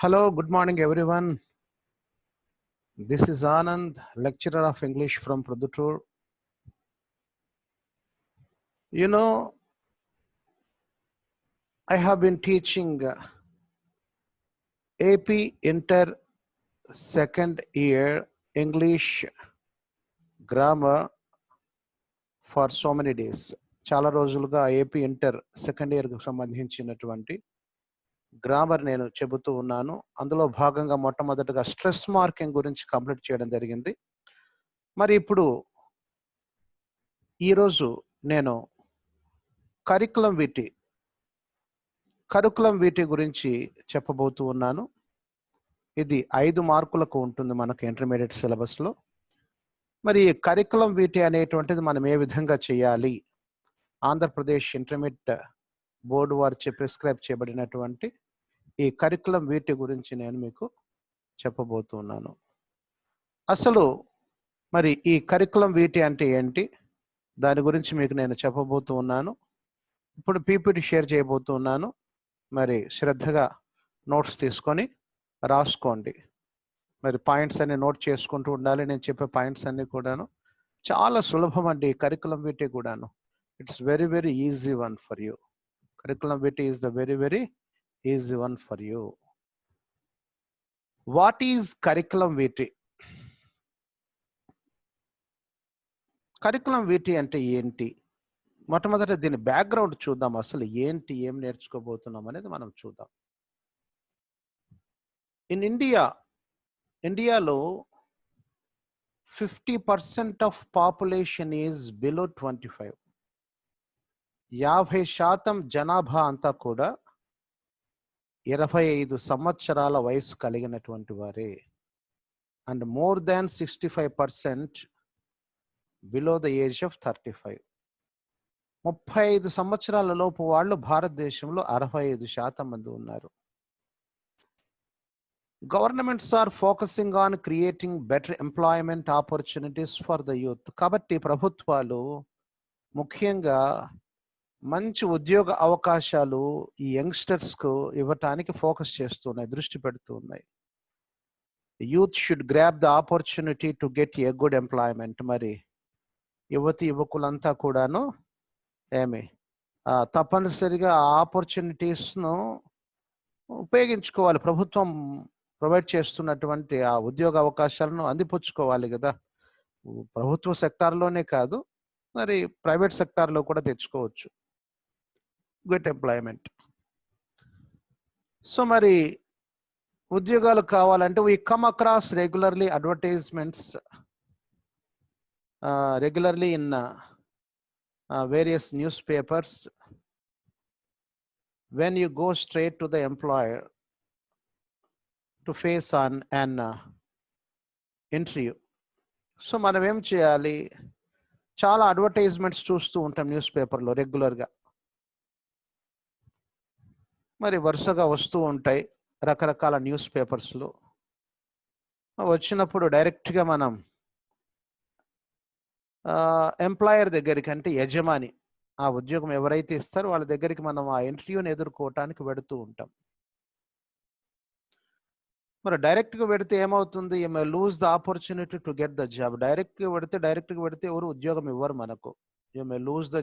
Hello, good morning everyone. This is Anand, lecturer of English from Prodhutur. You know, I have been teaching AP Inter second year English grammar for so many days. చాలా రోజులుగా AP Inter second ఇయర్కి సంబంధించినటువంటి grammar నేను చెబుతూ ఉన్నాను. అందులో భాగంగా మొట్టమొదటిగా స్ట్రెస్ మార్కింగ్ గురించి కంప్లీట్ చేయడం జరిగింది. మరి ఇప్పుడు ఈరోజు నేను కరికులం వీటి గురించి చెప్పబోతూ ఉన్నాను. ఇది 5 మార్కులకు ఉంటుంది మనకు ఇంటర్మీడియట్ సిలబస్లో. మరి కరికులం వీటి అనేటువంటిది మనం ఏ విధంగా చేయాలి, ఆంధ్రప్రదేశ్ ఇంటర్మీడియట్ బోర్డు వారిచే ప్రిస్క్రైబ్ చేయబడినటువంటి ఈ కరికులం వీటి గురించి నేను మీకు చెప్పబోతూ ఉన్నాను. అసలు మరి ఈ కరికులం వీటి అంటే ఏంటి, దాని గురించి మీకు నేను చెప్పబోతూ ఉన్నాను. ఇప్పుడు పీపీటీ షేర్ చేయబోతూ ఉన్నాను. మరి శ్రద్ధగా నోట్స్ తీసుకొని రాసుకోండి. మరి పాయింట్స్ అన్ని నోట్ చేసుకుంటూ ఉండాలి. నేను చెప్పే పాయింట్స్ అన్ని కూడాను చాలా సులభం అండి. కరికులం వీటి కూడాను it's very very easy one for you. Curriculum vitae is the very very easy one for you. What is curriculum vitae? Curriculum vitae అంటే ఏంటి? మొట్టమొదట దీని బ్యాక్గ్రౌండ్ చూద్దాం. అసలు ఏంటి, ఏం నేర్చుకోబోతున్నాం అనేది మనం చూద్దాం. ఇన్ ఇండియాలో 50% ఆఫ్ పాపులేషన్ ఈజ్ బిలో 25. 50% జనాభా అంతా కూడా 25 సంవత్సరాల వయసు కలిగినటువంటి వారే. And more than 65% below the age of 35. 35 సంవత్సరాల లోపు వాళ్ళు భారతదేశంలో 65% మంది ఉన్నారు. Governments are focusing on creating better employment opportunities for the youth. కాబట్టి ప్రభుత్వాలు ముఖ్యంగా మంచి ఉద్యోగ అవకాశాలు ఈ యంగ్స్టర్స్కు ఇవ్వటానికి ఫోకస్ చేస్తున్నాయి, దృష్టి పెడుతూ ఉన్నాయి. Youth should grab the opportunity to get a good employment. మరి యువకులంతా కూడాను తప్పనిసరిగా ఆపర్చునిటీస్ను ఉపయోగించుకోవాలి. ప్రభుత్వం ప్రొవైడ్ చేస్తున్నటువంటి ఆ ఉద్యోగ అవకాశాలను అందిపుచ్చుకోవాలి కదా. ప్రభుత్వ సెక్టార్లోనే కాదు, మరి ప్రైవేట్ సెక్టార్లో కూడా తెచ్చుకోవచ్చు గుడ్ ఎంప్లాయ్మెంట్. సో మరి ఉద్యోగాలు కావాలంటే we come across regularly advertisements regularly in various newspapers. When you go straight to the employer to face on an interview, so మనం ఏం చేయాలి? చాలా అడ్వర్టైజ్మెంట్స్ చూస్తూ ఉంటాం న్యూస్ పేపర్లో రెగ్యులర్గా. మరి వరుసగా వస్తూ ఉంటాయి రకరకాల న్యూస్ పేపర్స్లో. వచ్చినప్పుడు డైరెక్ట్గా మనం ఎంప్లాయర్ దగ్గరికి, అంటే యజమాని, ఆ ఉద్యోగం ఎవరైతే ఇస్తారో వాళ్ళ దగ్గరికి మనం ఆ ఇంటర్వ్యూని ఎదుర్కోవటానికి వెడుతూ ఉంటాం. మరి డైరెక్ట్గా పెడితే ఏమవుతుంది? You may lose the opportunity to get the job. డైరెక్ట్గా పెడితే ఎవరు ఉద్యోగం ఇవ్వరు మనకు. You may lose the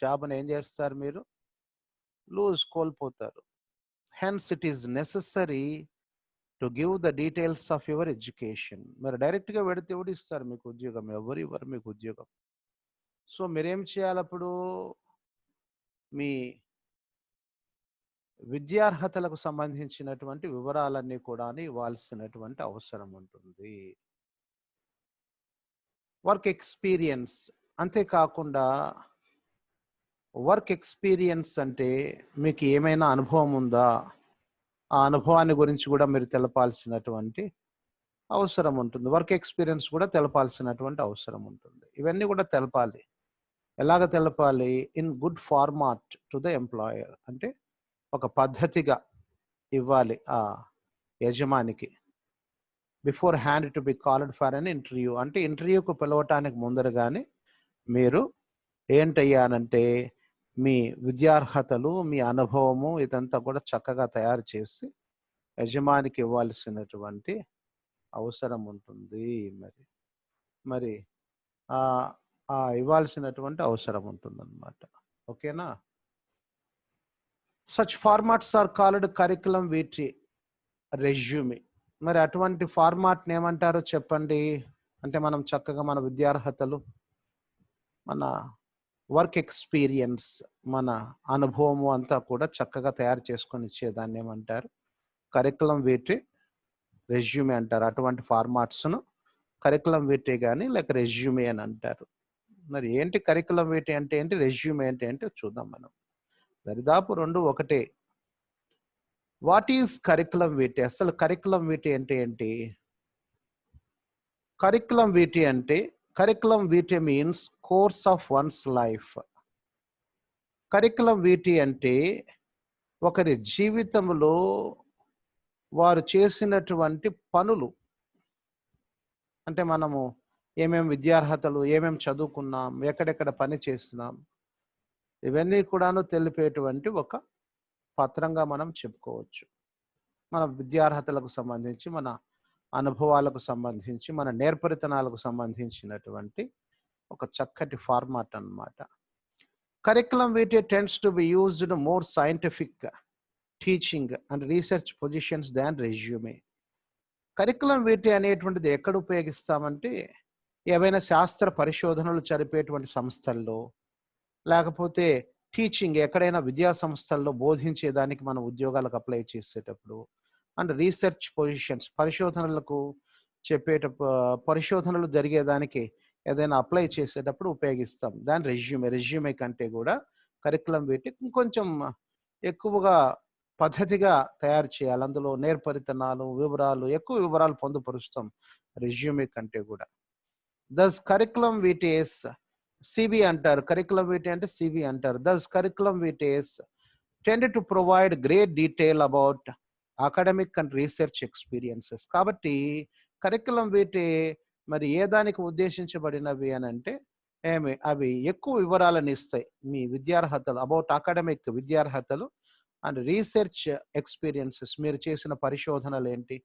job అని ఏం చేస్తారు మీరు? కోల్పోతారు. Hence it is necessary to give the details of your education. మరి డైరెక్ట్గా పెడితే ఎవరు ఇస్తారు మీకు ఉద్యోగం? ఎవరు ఇవ్వరు మీకు ఉద్యోగం. సో మీరేం చేయాలి? అప్పుడు మీ విద్యార్హతలకు సంబంధించినటువంటి వివరాలన్నీ కూడా ఇవ్వాల్సినటువంటి అవసరం ఉంటుంది. వర్క్ ఎక్స్పీరియన్స్, అంతేకాకుండా వర్క్ ఎక్స్పీరియన్స్ అంటే మీకు ఏమైనా అనుభవం ఉందా, ఆ అనుభవాన్ని గురించి కూడా మీరు తెలపాల్సినటువంటి అవసరం ఉంటుంది. వర్క్ ఎక్స్పీరియన్స్ కూడా తెలపాల్సినటువంటి అవసరం ఉంటుంది. ఇవన్నీ కూడా తెలపాలి. ఎలాగ తెలపాలి? In good format to the employer, అంటే ఒక పద్ధతిగా ఇవ్వాలి ఆ యజమానికి. Beforehand to be called for an interview, అంటే ఇంటర్వ్యూకు పిలవటానికి ముందరగానే మీరు ఏంటయ్యానంటే మీ విద్యార్హతలు, మీ అనుభవము ఇదంతా కూడా చక్కగా తయారు చేసి యజమానికి ఇవ్వాల్సినటువంటి అవసరం ఉంటుంది. మరి ఇవ్వాల్సినటువంటి అవసరం ఉంటుందన్నమాట. ఓకేనా? Such formats are called curriculum vitae resume. మరి అటువంటి ఫార్మాట్ని ఏమంటారో చెప్పండి. అంటే మనం చక్కగా మన విద్యార్హతలు, మన వర్క్ ఎక్స్పీరియన్స్, మన అనుభవము అంతా కూడా చక్కగా తయారు చేసుకొని ఇచ్చేదాన్ని ఏమంటారు? కరికులం విటే రెజ్యూమే అంటారు. అటువంటి ఫార్మాట్స్ను కరికులం విటే కానీ లేక రెజ్యూమే అని అంటారు. మరి ఏంటి కరికులం విటే అంటే ఏంటి, రెజ్యూమే అంటే ఏంటి చూద్దాం మనం. దరిదాపు రెండు ఒకటే. What is curriculum vitae? అసలు కరికులం విటే అంటే ఏంటి? కరికులం విటే అంటే, curriculum vitae means course of one's life. Curriculum vitae అంటే ఒకరి జీవితంలో వారు చేసినటువంటి పనులు. అంటే మనము ఏమేమి విద్యార్హతలు, ఏమేమి చదువుకున్నాం, ఎక్కడెక్కడ పని చేస్తున్నాం, ఇవన్నీ కూడాను తెలిపేటువంటి ఒక పత్రంగా మనం చెప్పుకోవచ్చు. మన విద్యార్హతలకు సంబంధించి, మన అనుభవాలకు సంబంధించి, మన నేర్పరితనాలకు సంబంధించినటువంటి ఒక చక్కటి ఫార్మాట్ అన్నమాట. Curriculum vitae tends to be used more scientific teaching and research positions than resume. Curriculum vitae అనేటువంటిది ఎక్కడ ఉపయోగిస్తామంటే, ఏవైనా శాస్త్ర పరిశోధనలు జరిపేటువంటి సంస్థల్లో, లేకపోతే టీచింగ్ ఎక్కడైనా విద్యా సంస్థల్లో బోధించేదానికి మనం ఉద్యోగాలకు అప్లై చేసేటప్పుడు, అండ్ రీసెర్చ్ పొజిషన్స్ పరిశోధనలకు పరిశోధనలు జరిగేదానికి ఏదైనా అప్లై చేసేటప్పుడు ఉపయోగిస్తాం. దాని రెజ్యూమే కంటే కూడా కరికులం విటే ఇంకొంచెం ఎక్కువగా పద్ధతిగా తయారు చేయాలి. అందులో నేర్పరితనాలు, వివరాలు, ఎక్కువ వివరాలు పొందుపరుస్తాం రెజ్యూమే కంటే కూడా. దస్ కరికులం విటేస్ సివి అంటారు. కరికులం విటే అంటే సివి అంటారు. Thus curriculum vitaes tend to provide great detail about academic and research experiences. కాబట్టి కరికులం విటే మరి ఏ దానికి ఉద్దేశించబడినవి అని అంటే, అవి ఎక్కువ వివరాలను ఇస్తాయి. మీ విద్యార్హతలు, అబౌట్ అకాడమిక్ విద్యార్హతలు అండ్ రీసెర్చ్ ఎక్స్పీరియన్సెస్, మీరు చేసిన పరిశోధనలు ఏంటి,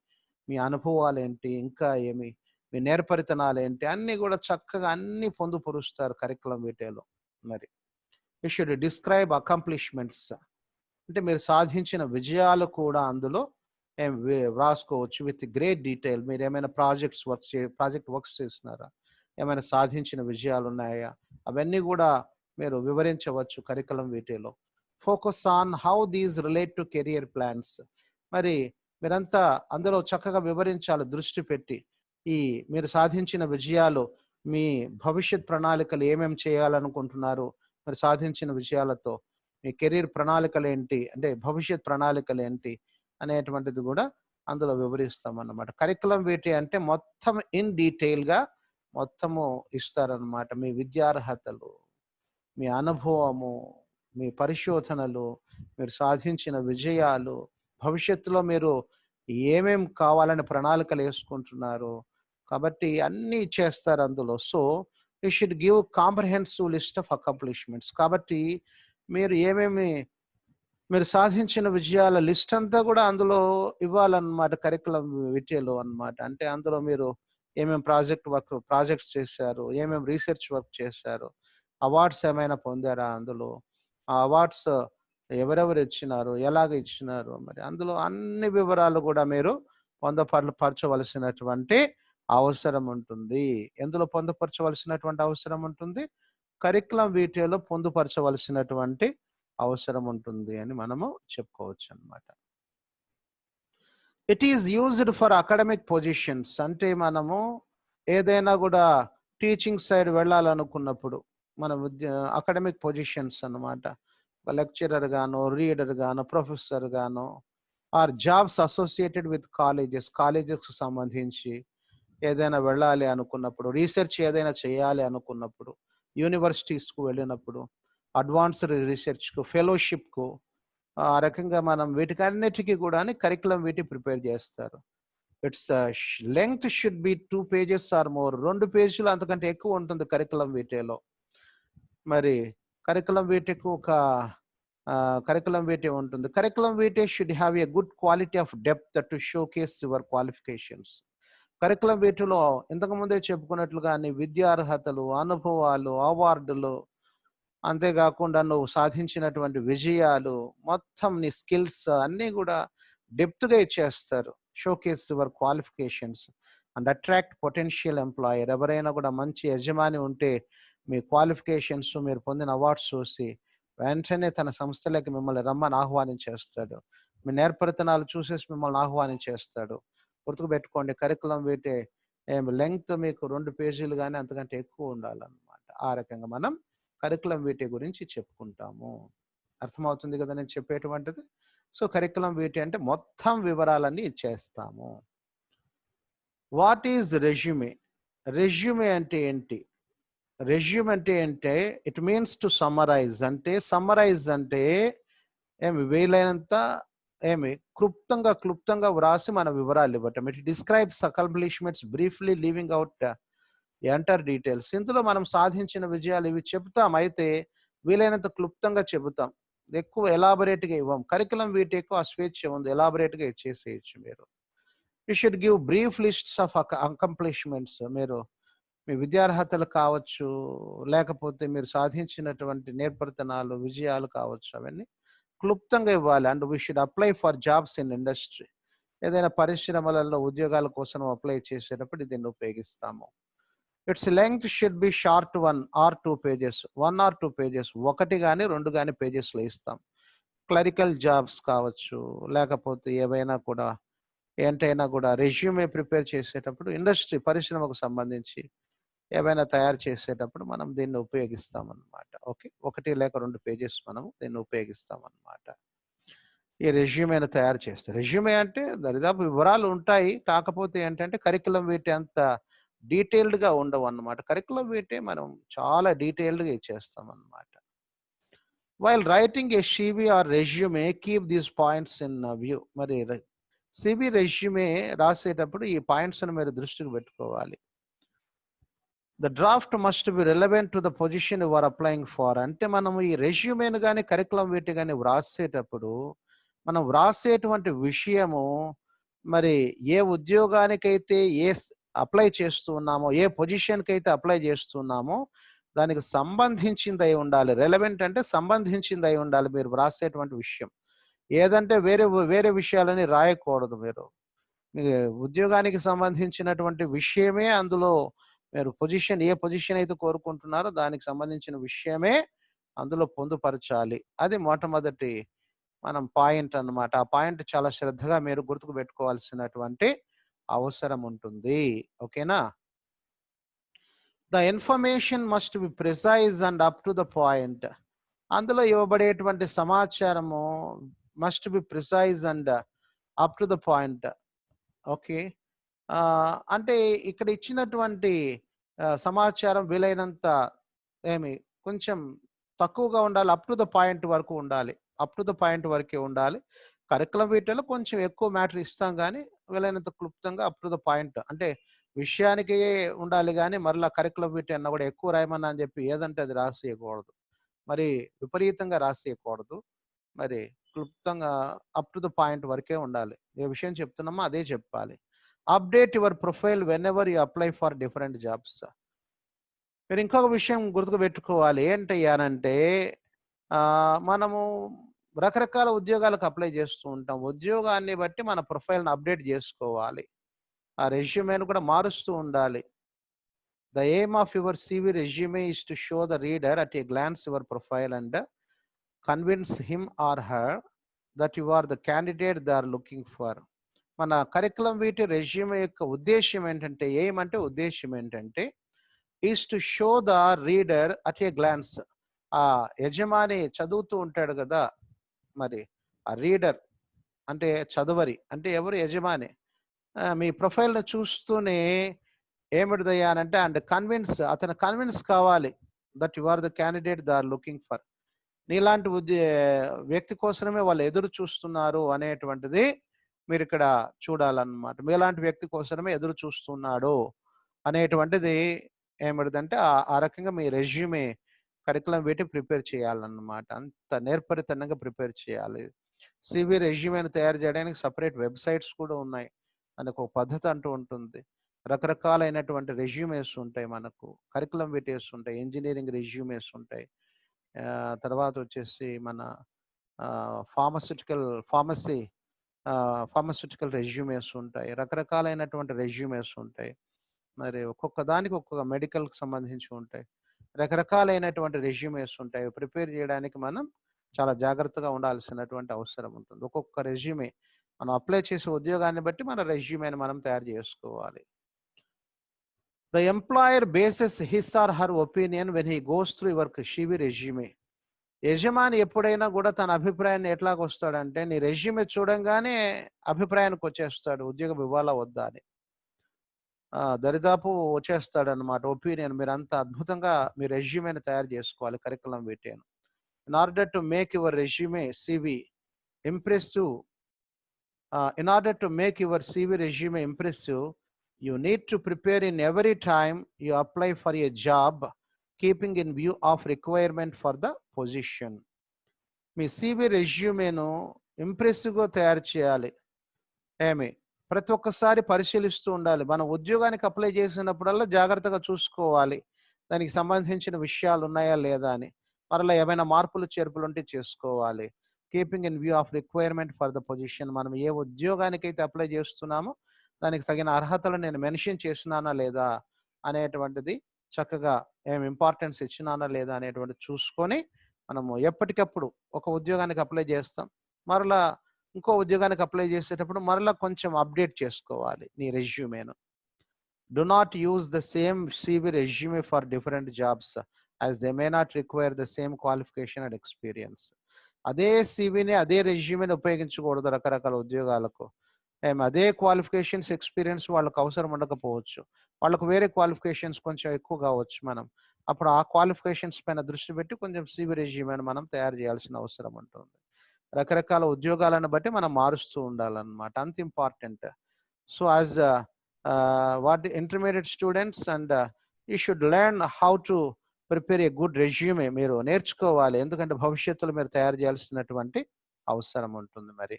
మీ అనుభవాలు ఏంటి, ఇంకా ఏమి మీ నేర్పరితనాలు ఏంటి, అన్నీ కూడా చక్కగా అన్ని పొందుపరుస్తారు కరికులం విటేలో. మరి యూ షుడ్ డిస్క్రైబ్ అకంప్లిష్మెంట్స్, అంటే మీరు సాధించిన విజయాలు కూడా అందులో వ్రాసుకోవచ్చు విత్ గ్రేట్ డీటెయిల్. మీరు ఏమైనా ప్రాజెక్ట్ వర్క్స్ చేస్తున్నారా, ఏమైనా సాధించిన విజయాలు ఉన్నాయా, అవన్నీ కూడా మీరు వివరించవచ్చు కరికులం విటేలో. Focus on how these relate to career plans. మరి మీరంతా అందులో చక్కగా వివరించాలి, దృష్టి పెట్టి. మీరు సాధించిన విజయాలు మీ భవిష్యత్ ప్రణాళికలు ఏమేమి చేయాలనుకుంటున్నారు, మరి సాధించిన విజయాలతో మీ కెరీర్ ప్రణాళికలు ఏంటి, అంటే భవిష్యత్ ప్రణాళికలు ఏంటి అనేటువంటిది కూడా అందులో వివరిస్తాం అన్నమాట. కరికులం విటే అంటే మొత్తం ఇన్ డీటెయిల్గా మొత్తము ఇస్తారనమాట. మీ విద్యార్హతలు, మీ అనుభవము, మీ పరిశోధనలు, మీరు సాధించిన విజయాలు, భవిష్యత్తులో మీరు ఏమేం కావాలని ప్రణాళికలు వేసుకుంటున్నారు, కాబట్టి అన్నీ చేస్తారు అందులో. So you should give comprehensive list of accomplishments. కాబట్టి మీరు సాధించిన విజయాల లిస్ట్ అంతా కూడా అందులో ఇవ్వాలన్నమాట కరికులం విటేలో అన్నమాట. అంటే అందులో మీరు ఏమేమి ప్రాజెక్ట్స్ చేశారు, ఏమేమి రీసెర్చ్ వర్క్ చేశారు, అవార్డ్స్ ఏమైనా పొందారా, అందులో ఆ అవార్డ్స్ ఎవరెవరు ఇచ్చినారు, ఎలాగ ఇచ్చినారు, మరి అందులో అన్ని వివరాలు కూడా మీరు పొందుపరచవలసినటువంటి అవసరం ఉంటుంది. ఎందులో పొందుపరచవలసినటువంటి అవసరం ఉంటుంది? కరికులం విటేలో పొందుపరచవలసినటువంటి అవసరం ఉంటుంది అని మనము చెప్పుకోవచ్చు అన్నమాట. It is used for academic positions. అంటే మనము ఏదైనా కూడా టీచింగ్ సైడ్ వెళ్ళాలనుకున్నప్పుడు, మన అకాడమిక్ పొజిషన్స్ అన్నమాట, లెక్చరర్ గాను, రీడర్ గాను, ప్రొఫెసర్ గాను, ఆర్ జాబ్స్ అసోసియేటెడ్ విత్ కాలేజెస్కి సంబంధించి ఏదైనా వెళ్ళాలి అనుకున్నప్పుడు, రీసెర్చ్ ఏదైనా చేయాలి అనుకున్నప్పుడు, యూనివర్సిటీస్కు వెళ్ళినప్పుడు, అడ్వాన్స్డ్ రీసెర్చ్కు, ఫెలోషిప్కు, ఆ రకంగా మనం వీటికన్నిటికీ కూడా కరికులం విటే ప్రిపేర్ చేస్తారు. Its length should be 2 pages or more. 2 పేజీలు అంతకంటే ఎక్కువ ఉంటుంది కరికులం విటేలో. మరి కరికులం విటేకు ఒక కరికులం వీటే ఉంటుంది. Curriculum vitae should have a good quality of depth to showcase your qualifications. Curriculum వీటిలో ఇంతకుముందే చెప్పుకున్నట్లుగానే విద్యా అర్హతలు, అనుభవాలు, అవార్డులు, అంతేకాకుండా నువ్వు సాధించినటువంటి విజయాలు, మొత్తం నీ స్కిల్స్ అన్నీ కూడా డెప్త్గా ఇచ్చేస్తారు. Showcase your qualifications and attract potential employer. ఎవరైనా కూడా మంచి యజమాని ఉంటే మీ క్వాలిఫికేషన్స్, మీరు పొందిన అవార్డ్స్ చూసి వెంటనే తన సంస్థలోకి మిమ్మల్ని రమ్మని ఆహ్వానించేస్తాడు. మీ నేర్పరితనాలు చూసేసి మిమ్మల్ని ఆహ్వానించేస్తాడు. గుర్తుకుపెట్టుకోండి, కరికులం వీటే లెంగ్త్ మీకు 2 పేజీలు కానీ అంతకంటే ఎక్కువ ఉండాలన్నమాట. ఆ రకంగా మనం కరికులం వీటే గురించి చెప్పుకుంటాము. అర్థమవుతుంది కదా నేను చెప్పేటువంటిది? సో కరికులం వీటే అంటే మొత్తం వివరాలన్నీ ఇచ్చేస్తాము. What is resume? రెజ్యూమే అంటే ఏంటి? రెజ్యూమ్ అంటే ఇట్ మీన్స్ టు సమ్మరైజ్. అంటే సమ్మరైజ్ అంటే వీలైనంత క్లుప్తంగా వ్రాసి మన వివరాలు ఇవ్వటం. It describes accomplishments briefly leaving out enter details. ఇందులో మనం సాధించిన విజయాలు ఇవి చెప్తాం, అయితే వీలైనంత క్లుప్తంగా చెబుతాం, ఎక్కువ ఎలాబొరేట్గా ఇవ్వం. కరికులం వీటికి ఆ స్వేచ్ఛ ఉంది, ఎలాబొరేట్గా ఇచ్చేసేయచ్చు మీరు. You should give brief lists of accomplishments. మీరు మీ విద్యార్హతలు కావచ్చు, లేకపోతే మీరు సాధించినటువంటి నేర్పరితనాలు, విజయాలు కావచ్చు, అవన్నీ క్లుప్తంగా ఇవ్వాలి. And we should apply for jobs in industry. ఏదైనా పరిశ్రమలలో ఉద్యోగాల కోసం అప్లై చేసేటప్పుడు దీన్ని ఉపయోగిస్తాము. It's length should B short 1 or 2 pages. 1 or 2 pages, 1 కానీ 2 కానీ పేజెస్లో ఇస్తాం. క్లరికల్ జాబ్స్ కావచ్చు, లేకపోతే ఏవైనా కూడా ఏంటైనా కూడా రెజ్యూమే ప్రిపేర్ చేసేటప్పుడు ఇండస్ట్రీ పరిశ్రమకు సంబంధించి ఏవైనా తయారు చేసేటప్పుడు మనం దీన్ని ఉపయోగిస్తాం అన్నమాట. ఓకే, 1 లేక 2 పేజెస్ మనం దీన్ని ఉపయోగిస్తాం అన్నమాట. ఈ రెజ్యూమేను తయారు చేస్తారు. రెజ్యూమే అంటే దరిదాపు వివరాలు ఉంటాయి, కాకపోతే ఏంటంటే కరికులం వీటి అంత డీటెయిల్డ్గా ఉండవు అన్నమాట. కరికులం వీటే మనం చాలా డీటెయిల్డ్గా ఇచ్చేస్తాం అన్నమాట. While writing a CV or resume keep these points in view. మరి సివి రెజ్యూమే రాసేటప్పుడు ఈ పాయింట్స్ను మీరు దృష్టికి పెట్టుకోవాలి. The draft must be relevant to the position you are applying for. అంటే మనం ఈ రెజ్యూమేను కానీ కరికులం వీటి కానీ వ్రాసేటప్పుడు మనం వ్రాసేటువంటి విషయము మరి ఏ ఉద్యోగానికైతే అప్లై చేస్తూ ఉన్నామో, ఏ పొజిషన్కి అయితే అప్లై చేస్తున్నామో దానికి సంబంధించింది అయి ఉండాలి. రెలవెంట్ అంటే సంబంధించింది అయి ఉండాలి మీరు వ్రాసేటువంటి విషయం. ఏదంటే వేరే వేరే విషయాలని రాయకూడదు. మీరు మీ ఉద్యోగానికి సంబంధించినటువంటి విషయమే అందులో, మీరు ఏ పొజిషన్ అయితే కోరుకుంటున్నారో దానికి సంబంధించిన విషయమే అందులో పొందుపరచాలి. అది మొట్టమొదటి మనం పాయింట్ అన్నమాట. ఆ పాయింట్ చాలా శ్రద్ధగా మీరు గుర్తుకు పెట్టుకోవాల్సినటువంటి అవసరం ఉంటుంది. ఓకేనా? The information must be precise and up to the point. అందులో ఇవ్వబడేటువంటి సమాచారము must be precise and up to the point. Okay, అంటే ఇక్కడ ఇచ్చినటువంటి సమాచారం వీలైనంత కొంచెం తక్కువగా ఉండాలి, అప్ టు ద పాయింట్ వరకు ఉండాలి. అప్ టు ద పాయింట్ వరకే ఉండాలి. కరికులం వీటిలో కొంచెం ఎక్కువ మ్యాటర్ ఇస్తాం, కానీ వీలైనంత క్లుప్తంగా అప్ టు ద పాయింట్. అంటే విషయానికి ఉండాలి, కానీ మరలా కరికులం వీటి అన్న కూడా ఎక్కువ రాయమన్నా అని చెప్పి ఏదంటే అది రాసేయకూడదు, మరి విపరీతంగా రాసేయకూడదు. మరి క్లుప్తంగా అప్ టు ద పాయింట్ వరకే ఉండాలి. ఏ విషయం చెప్తున్నామో అదే చెప్పాలి. Update your profile when ever you apply for different jobs. మీరు ఇంకొక విషయం గుర్తుకు పెట్టుకోవాలి. ఏంటయ్యానంటే మనము రకరకాల ఉద్యోగాలకు అప్లై చేస్తూ ఉంటాం. ఉద్యోగాన్ని బట్టి మన ప్రొఫైల్ని అప్డేట్ చేసుకోవాలి. ఆ రెజ్యూమేను కూడా మారుస్తూ ఉండాలి. The aim of your CV resume is to show the reader at a glance your profile and convince him or her that you are the candidate they are looking for. మన curriculum vitae resume యొక్క ఉద్దేశం ఏంటంటే, ఏమంటే ఉద్దేశం ఏంటంటే is to show the reader at a glance. ఆ యజమాని చదువుతూ ఉంటాడు కదా, మరి ఆ రీడర్ అంటే చదువరి అంటే ఎవరు? యజమాని. మీ ప్రొఫైల్ని చూస్తూనే ఏమిటిదయ్యానంటే అండ్ అతను కన్విన్స్ కావాలి that you are the candidate they are looking for. నీలాంటి వ్యక్తి కోసమే వాళ్ళు ఎదురు చూస్తున్నారు అనేటువంటిది మీరు ఇక్కడ చూడాలన్నమాట. మీలాంటి వ్యక్తి కోసమే ఎదురు చూస్తున్నాడు అనేటువంటిది ఏమిటిదంటే ఆ రకంగా మీ రెజ్యూమే కరికులం వీటి ప్రిపేర్ చేయాలన్నమాట. అంత నేర్పరితనంగా ప్రిపేర్ చేయాలి. సివి రెజ్యూమేని తయారు చేయడానికి సెపరేట్ వెబ్‌సైట్స్ కూడా ఉన్నాయి. దానికి ఒక పద్ధతి అంటూ ఉంటుంది. రకరకాలైనటువంటి రెజ్యూమేస్ ఉంటాయి మనకు. కరికులం వీటిస్ ఉంటాయి. ఇంజినీరింగ్ రెజ్యూమేస్ ఉంటాయి. తర్వాత వచ్చేసి మన ఫార్మాస్యూటికల్ రెజ్యూమేస్ ఉంటాయి. రకరకాలైనటువంటి రెజ్యూమేస్ ఉంటాయి. మరి ఒక్కొక్క దానికి ఒక్కొక్క మెడికల్‌కి సంబంధించి ఉంటాయి. రకరకాలైనటువంటి రెజ్యూమేస్ ఉంటాయి. ప్రిపేర్ చేయడానికి మనం చాలా జాగ్రత్తగా ఉండాల్సినటువంటి అవసరం ఉంటుంది. ఒక్కొక్క రెజ్యూమే మనం అప్లై చేసే ఉద్యోగాన్ని బట్టి మన రెజ్యూమేని మనం తయారు చేసుకోవాలి. The employer bases his or her opinion when he goes through your CV resume. యజమాని ఎప్పుడైనా కూడా తన అభిప్రాయాన్ని ఎట్లాగొస్తాడంటే నీ రెజ్యూమే చూడంగానే అభిప్రాయానికి వచ్చేస్తాడు ఉద్యోగం ఇవ్వాలా వద్దా అని. దరిదాపు వచ్చేస్తాడనమాట ఒపీనియన్. మీరు అంత అద్భుతంగా మీ రెజ్యూమేని తయారు చేసుకోవాలి కరికులం వీటిని. In order to make your resume CV impressive, you need to prepare in every time you apply for a job, keeping in view of requirement for the position. Me CV రెజ్యూమేను ఇంప్రెసివ్గా తయారు చేయాలి. ప్రతి ఒక్కసారి పరిశీలిస్తూ ఉండాలి. మనం ఉద్యోగానికి apply చేసినప్పుడల్లా జాగ్రత్తగా చూసుకోవాలి. దానికి సంబంధించిన విషయాలు ఉన్నాయా లేదా అని. మరలా ఏమైనా మార్పులు చేర్పులు ఉంటే చేసుకోవాలి. Keeping in view of requirement for the position. మనం ఏ ఉద్యోగానికైతే అప్లై చేస్తున్నామో దానికి తగిన అర్హతలు నేను మెన్షన్ చేసినానా లేదా అనేటువంటిది చక్కగా ఇంపార్టెన్స్ ఇచ్చినానా లేదా అనేటువంటిది చూసుకొని మనము ఎప్పటికప్పుడు ఒక ఉద్యోగానికి అప్లై చేస్తాం. మరలా ఇంకో ఉద్యోగానికి అప్లై చేసేటప్పుడు మరలా కొంచెం అప్డేట్ చేసుకోవాలి నీ రెజ్యూమేను. Do not use the same CV resume for different jobs as they may not require the same qualification and experience. అదే సివిని అదే రెజ్యూమేని ఉపయోగించకూడదు రకరకాల ఉద్యోగాలకు. అదే క్వాలిఫికేషన్స్ ఎక్స్పీరియన్స్ వాళ్ళకు అవసరం ఉండకపోవచ్చు. వాళ్ళకు వేరే క్వాలిఫికేషన్స్ కొంచెం ఎక్కువ కావచ్చు. అప్పుడు ఆ క్వాలిఫికేషన్స్ పైన దృష్టి పెట్టి కొంచెం సివి రెజ్యూమేని మనం తయారు చేయాల్సిన అవసరం ఉంటుంది. రకరకాల ఉద్యోగాలను బట్టి మనం మారుస్తూ ఉండాలన్నమాట. అంత important. So as what intermediate students and you should learn how to prepare a good resume. మీరు నేర్చుకోవాలి. ఎందుకంటే భవిష్యత్తులో మీరు తయారు చేయాల్సినటువంటి అవసరం ఉంటుంది మరి.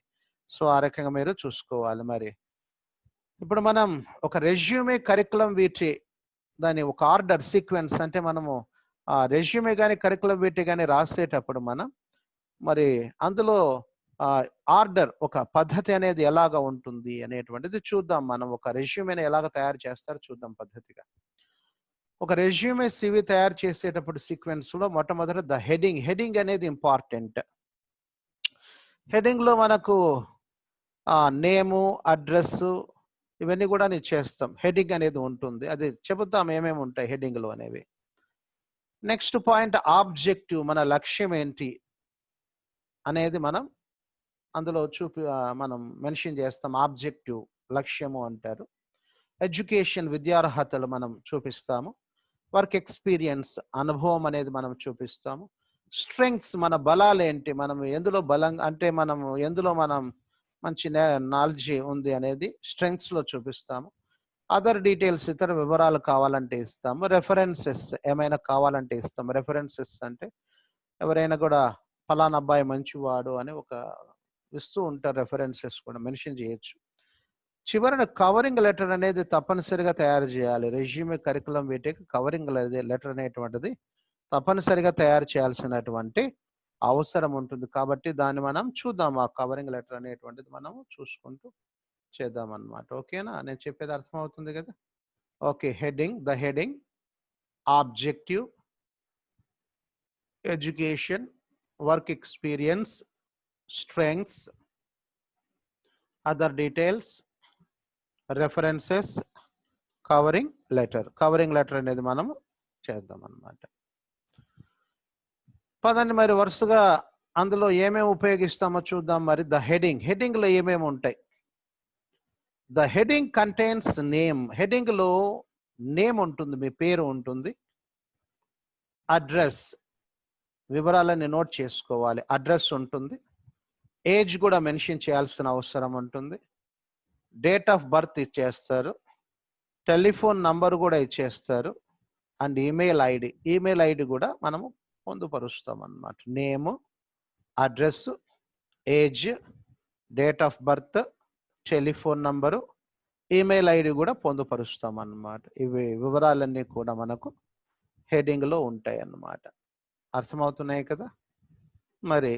సో ఆ రకంగా మీరు చూసుకోవాలి. మరి ఇప్పుడు మనం ఒక రెజ్యూమే కరికులం వీటి దాని ఒక ఆర్డర్ సీక్వెన్స్ అంటే మనము ఆ రెజ్యూమే కానీ కరికులం వీటి కానీ రాసేటప్పుడు మనం మరి అందులో ఆర్డర్ ఒక పద్ధతి అనేది ఎలాగ ఉంటుంది అనేటువంటిది చూద్దాం. మనం ఒక రెజ్యూమేని ఎలాగ తయారు చేస్తారో చూద్దాం పద్ధతిగా. ఒక రెజ్యూమే సివి తయారు చేసేటప్పుడు సీక్వెన్స్ లో మొట్టమొదటి ద హెడింగ్ అనేది ఇంపార్టెంట్. హెడింగ్ లో మనకు నేము, అడ్రస్ ఇవన్నీ కూడా నేను చేస్తాం. హెడింగ్ అనేది ఉంటుంది. అది చెబుతాం ఏమేమి ఉంటాయి హెడింగ్ లో అనేవి. నెక్స్ట్ పాయింట్ ఆబ్జెక్టివ్, మన లక్ష్యం ఏంటి అనేది మనం అందులో మనం మెన్షన్ చేస్తాం. ఆబ్జెక్టివ్ లక్ష్యము అంటారు. ఎడ్యుకేషన్ విద్యార్హతలు మనం చూపిస్తాము. వర్క్ ఎక్స్పీరియన్స్ అనుభవం అనేది మనం చూపిస్తాము. స్ట్రెంగ్స్ మన బలాలు ఏంటి, మనం ఎందులో బలం అంటే ఎందులో మనం మంచి నాలెడ్జ్ ఉంది అనేది స్ట్రెంగ్స్ లో చూపిస్తాము. అదర్ డీటెయిల్స్ ఇతర వివరాలు కావాలంటే ఇస్తాము. రెఫరెన్సెస్ ఏమైనా కావాలంటే ఇస్తాము. రెఫరెన్సెస్ అంటే ఎవరైనా కూడా ఫలానా అబ్బాయి మంచివాడు అని ఒక ఇస్తూ ఉంటారు. రెఫరెన్సెస్ కూడా మెన్షన్ చేయొచ్చు. చివరన కవరింగ్ లెటర్ అనేది తప్పనిసరిగా తయారు చేయాలి. రెజ్యూమే కరికులం వీటికి కవరింగ్ లెటర్ అనేటువంటిది తప్పనిసరిగా తయారు చేయాల్సినటువంటి అవసరం ఉంటుంది. కాబట్టి దాన్ని మనం చూద్దాం. ఆ కవరింగ్ లెటర్ అనేటువంటిది మనం చూసుకుంటూ చేద్దాం అన్నమాట. ఓకేనా? నేను చెప్పేది అర్థమవుతుంది కదా? Okay. The heading, objective, education, work experience, strengths, other details, references, covering letter అనేది మనము చేద్దాం అన్నమాట. పదండి మరి వరుసగా అందులో ఏమేమి ఉపయోగిస్తామో చూద్దాం. మరి ద హెడింగ్ లో ఏమేమి ఉంటాయి? The heading contains name. Heading లో నేమ్ ఉంటుంది, మీ పేరు ఉంటుంది. అడ్రస్, వివరాలని నోట్ చేసుకోవాలి. అడ్రస్ ఉంటుంది. ఏజ్ కూడా మెన్షన్ చేయాల్సిన అవసరం ఉంటుంది. డేట్ ఆఫ్ బర్త్ ఇచ్చేస్తారు. టెలిఫోన్ నంబర్ కూడా ఇచ్చేస్తారు. అండ్ ఈమెయిల్ ఐడి కూడా మనము పొందుపరుస్తాం అన్నమాట. Name, address, age, date of birth, telephone number, email ID కూడా పొందుపరుస్తాం అన్నమాట. ఇవి వివరాలన్నీ కూడా మనకు హెడ్డింగ్లో ఉంటాయి అన్నమాట. అర్థమవుతున్నాయి కదా. మరి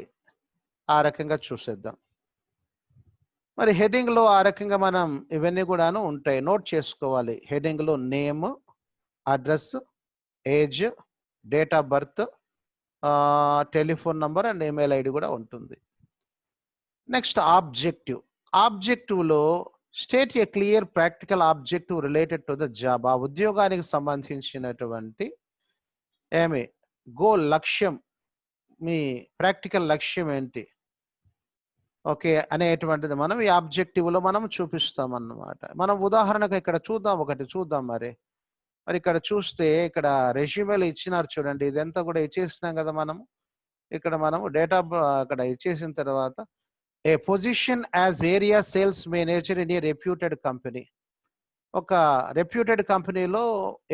ఆ రకంగా చూసేద్దాం. మరి హెడ్డింగ్లో ఆ రకంగా మనం ఇవన్నీ కూడాను ఉంటాయి, నోట్ చేసుకోవాలి. హెడ్డింగ్లో name, address, age, date of birth, telephone number and email ID కూడా ఉంటుంది. Next objective. ఆబ్జెక్టివ్లో state a clear practical objective related to the job. ఆ ఉద్యోగానికి సంబంధించినటువంటి గోల్, లక్ష్యం, మీ ప్రాక్టికల్ లక్ష్యం ఏంటి ఓకే అనేటువంటిది మనం ఈ ఆబ్జెక్టివ్లో మనం చూపిస్తాం అన్నమాట. మనం ఉదాహరణకు ఇక్కడ చూద్దాం. మరి ఇక్కడ చూస్తే ఇక్కడ రెజ్యూమేలు ఇచ్చినారు చూడండి. ఇదంతా కూడా ఇచ్చేసినాం కదా మనము. ఇక్కడ మనము డేటా అక్కడ ఇచ్చేసిన తర్వాత a position as area sales manager in a reputed company. ఒక రెప్యూటెడ్ కంపెనీలో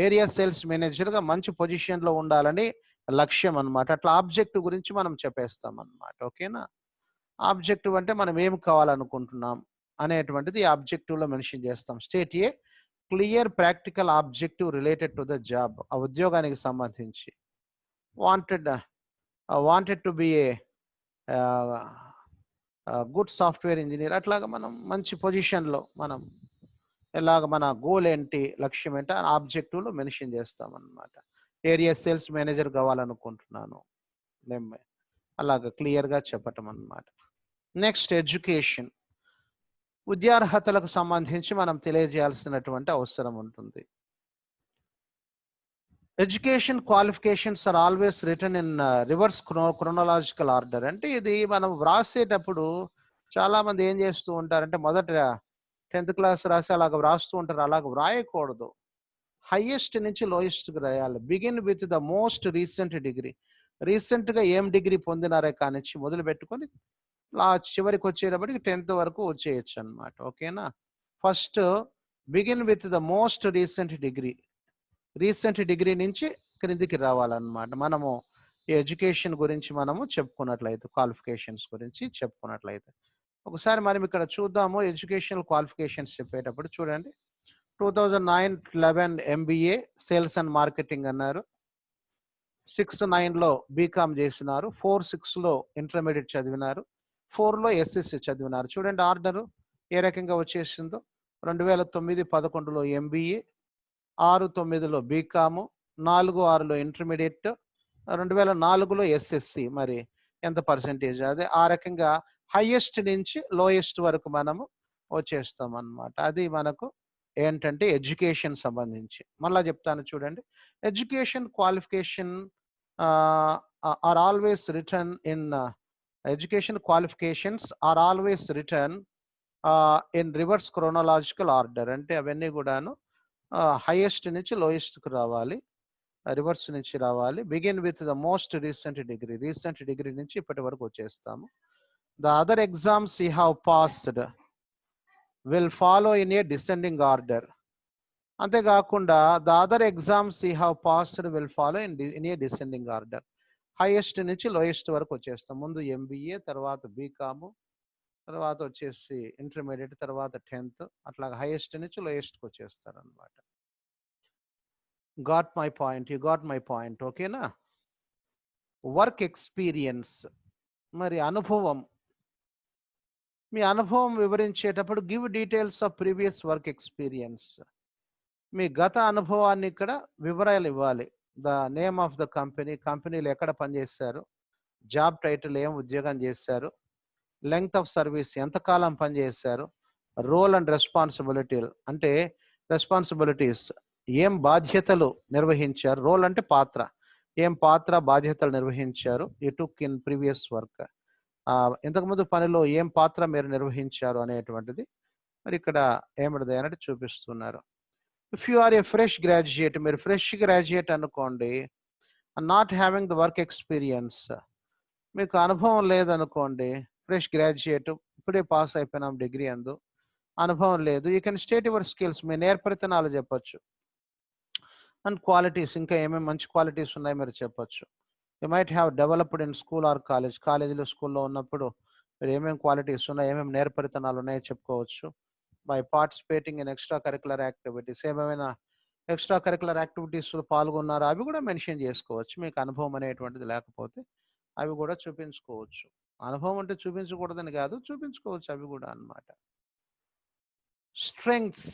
ఏరియా సేల్స్ మేనేజర్గా మంచి పొజిషన్లో ఉండాలని లక్ష్యం అన్నమాట. అట్లా ఆబ్జెక్టివ్ గురించి మనం చెప్పేస్తాం అన్నమాట. ఓకేనా. ఆబ్జెక్టివ్ అంటే మనం ఏం కావాలనుకుంటున్నాం అనేటువంటిది ఆబ్జెక్టివ్లో మెన్షన్ చేస్తాం. State a clear practical objective related to the job. ఆ ఉద్యోగానికి సంబంధించి wanted to be a good software engineer. అట్లాగా మనం మంచి పొజిషన్లో మనం ఎలాగ మన గోల్ ఏంటి, లక్ష్యం ఏంటి అని ఆబ్జెక్టివ్లో మెన్షన్ చేస్తాం అన్నమాట. ఏరియా సేల్స్ మేనేజర్ కావాలనుకుంటున్నాను, అలాగ క్లియర్గా చెప్పటం అన్నమాట. Next education. విద్యార్హతలకు సంబంధించి మనం తెలియజేయాల్సినటువంటి అవసరం ఉంటుంది. Education qualifications are always written in reverse chronological order. అంటే ఇది మనం వ్రాసేటప్పుడు చాలా మంది ఏం చేస్తూ ఉంటారంటే మొదట 10th క్లాస్ రాసి అలాగ వ్రాస్తూ ఉంటారు. అలాగ వ్రాయకూడదు. హైయెస్ట్ నుంచి లోయెస్ట్కి రాయాలి. Begin with the most recent degree. రీసెంట్గా ఏం డిగ్రీ పొందినారే కానించి మొదలు పెట్టుకొని చివరికి వచ్చేటప్పటికి 10th వరకు వచ్చేయచ్చు అనమాట. ఓకేనా. First begin with the most recent degree. Recent degree నుంచి క్రిందికి రావాలన్నమాట. మనము ఈ ఎడ్యుకేషన్ గురించి మనము చెప్పుకున్నట్లయితే, క్వాలిఫికేషన్స్ గురించి చెప్పుకున్నట్లయితే ఒకసారి మనం ఇక్కడ చూద్దాము. ఎడ్యుకేషనల్ క్వాలిఫికేషన్స్ చెప్పేటప్పుడు చూడండి. 2009-11 MBA సేల్స్ అండ్ మార్కెటింగ్ అన్నారు. 6-9లో బీకామ్ చేసినారు. 4-6లో ఇంటర్మీడియట్ చదివినారు. 4లో SSC చదివినారు. చూడండి ఆర్డరు ఏ రకంగా వచ్చేసిందో. 2009-11లో MBA, 6-9లో బీకాము, 4-6లో ఇంటర్మీడియట్, 2004లో SSC. మరి ఎంత పర్సెంటేజ్ అదే ఆ రకంగా హైయెస్ట్ నుంచి లోయెస్ట్ వరకు మనము వచ్చేస్తాం అన్నమాట. అది మనకు ఏంటంటే ఎడ్యుకేషన్ సంబంధించి. మళ్ళా చెప్తాను చూడండి. Education qualification are always return in education qualifications are always return in reverse chronological order. అంటే అవన్నీ కూడాను హైయెస్ట్ నుంచి లోయెస్ట్కి రావాలి, రివర్స్ నుంచి రావాలి. Begin with the most recent degree. Recent degree నుంచి ఇప్పటి వరకు వచ్చేస్తాము. The other exams you have passed will follow in a descending order. అంతేకాకుండా the other exams you have passed will follow in a descending order. Highest నుంచి lowest వరకు వచ్చేస్తాం. ముందు MBA, తర్వాత బీకాము, తర్వాత వచ్చేసి ఇంటర్మీడియట్, తర్వాత 10th, అట్లా హైయెస్ట్ నుంచి లోయెస్ట్కి వచ్చేస్తారు అనమాట. Got my point, you got my point. ఓకేనా. Work experience. మరి అనుభవం, మీ అనుభవం వివరించేటప్పుడు give details of previous work experience. మీ గత అనుభవాన్ని ఇక్కడ వివరాలు ఇవ్వాలి. The name of the company, కంపెనీలు ఎక్కడ పనిచేశారు, జాబ్ టైటిల్ ఏం ఉద్యోగం చేశారు, లెంగ్త్ ఆఫ్ సర్వీస్ ఎంతకాలం పనిచేశారు, రోల్ అండ్ రెస్పాన్సిబిలిటీలు అంటే రెస్పాన్సిబిలిటీస్ ఏం బాధ్యతలు నిర్వహించారు, రోల్ అంటే పాత్ర, ఏం పాత్ర బాధ్యతలు నిర్వహించారు, you took in previous work, ఇంతకుముందు పనిలో ఏం పాత్ర మీరు నిర్వహించారు అనేటువంటిది మరి ఇక్కడ ఏమిటిది అన్నట్టు చూపిస్తున్నారు. If you are a fresh graduate, మీరు ఫ్రెష్ గ్రాడ్యుయేట్ అనుకోండి, not having the work experience, మీకు అనుభవం లేదనుకోండి, ఫ్రెష్ గ్రాడ్యుయేట్, ఇప్పుడే పాస్ అయిపోయినాం డిగ్రీ అందు, అనుభవం లేదు, you can state your skills, మీ నేర్పరితనాలు చెప్పొచ్చు. అండ్ క్వాలిటీస్, ఇంకా ఏమేమి మంచి క్వాలిటీస్ ఉన్నాయో మీరు చెప్పొచ్చు. You might have developed in school or college. కాలేజీలో స్కూల్లో ఉన్నప్పుడు మీరు ఏమేమి క్వాలిటీస్ ఉన్నాయి, ఏమేమి నేర్పరితనాలు ఉన్నాయో చెప్పుకోవచ్చు. By participating in extra curricular activities, ఏమేమైనా ఎక్స్ట్రా కరికులర్ యాక్టివిటీస్లో పాల్గొన్నారో అవి కూడా మెన్షన్ చేసుకోవచ్చు. మీకు అనుభవం అనేటువంటిది లేకపోతే అవి కూడా చూపించుకోవచ్చు. అనుభవం అంటే చూపించకూడదని కాదు, చూపించుకోవచ్చు అవి కూడా అన్నమాట. Strengths.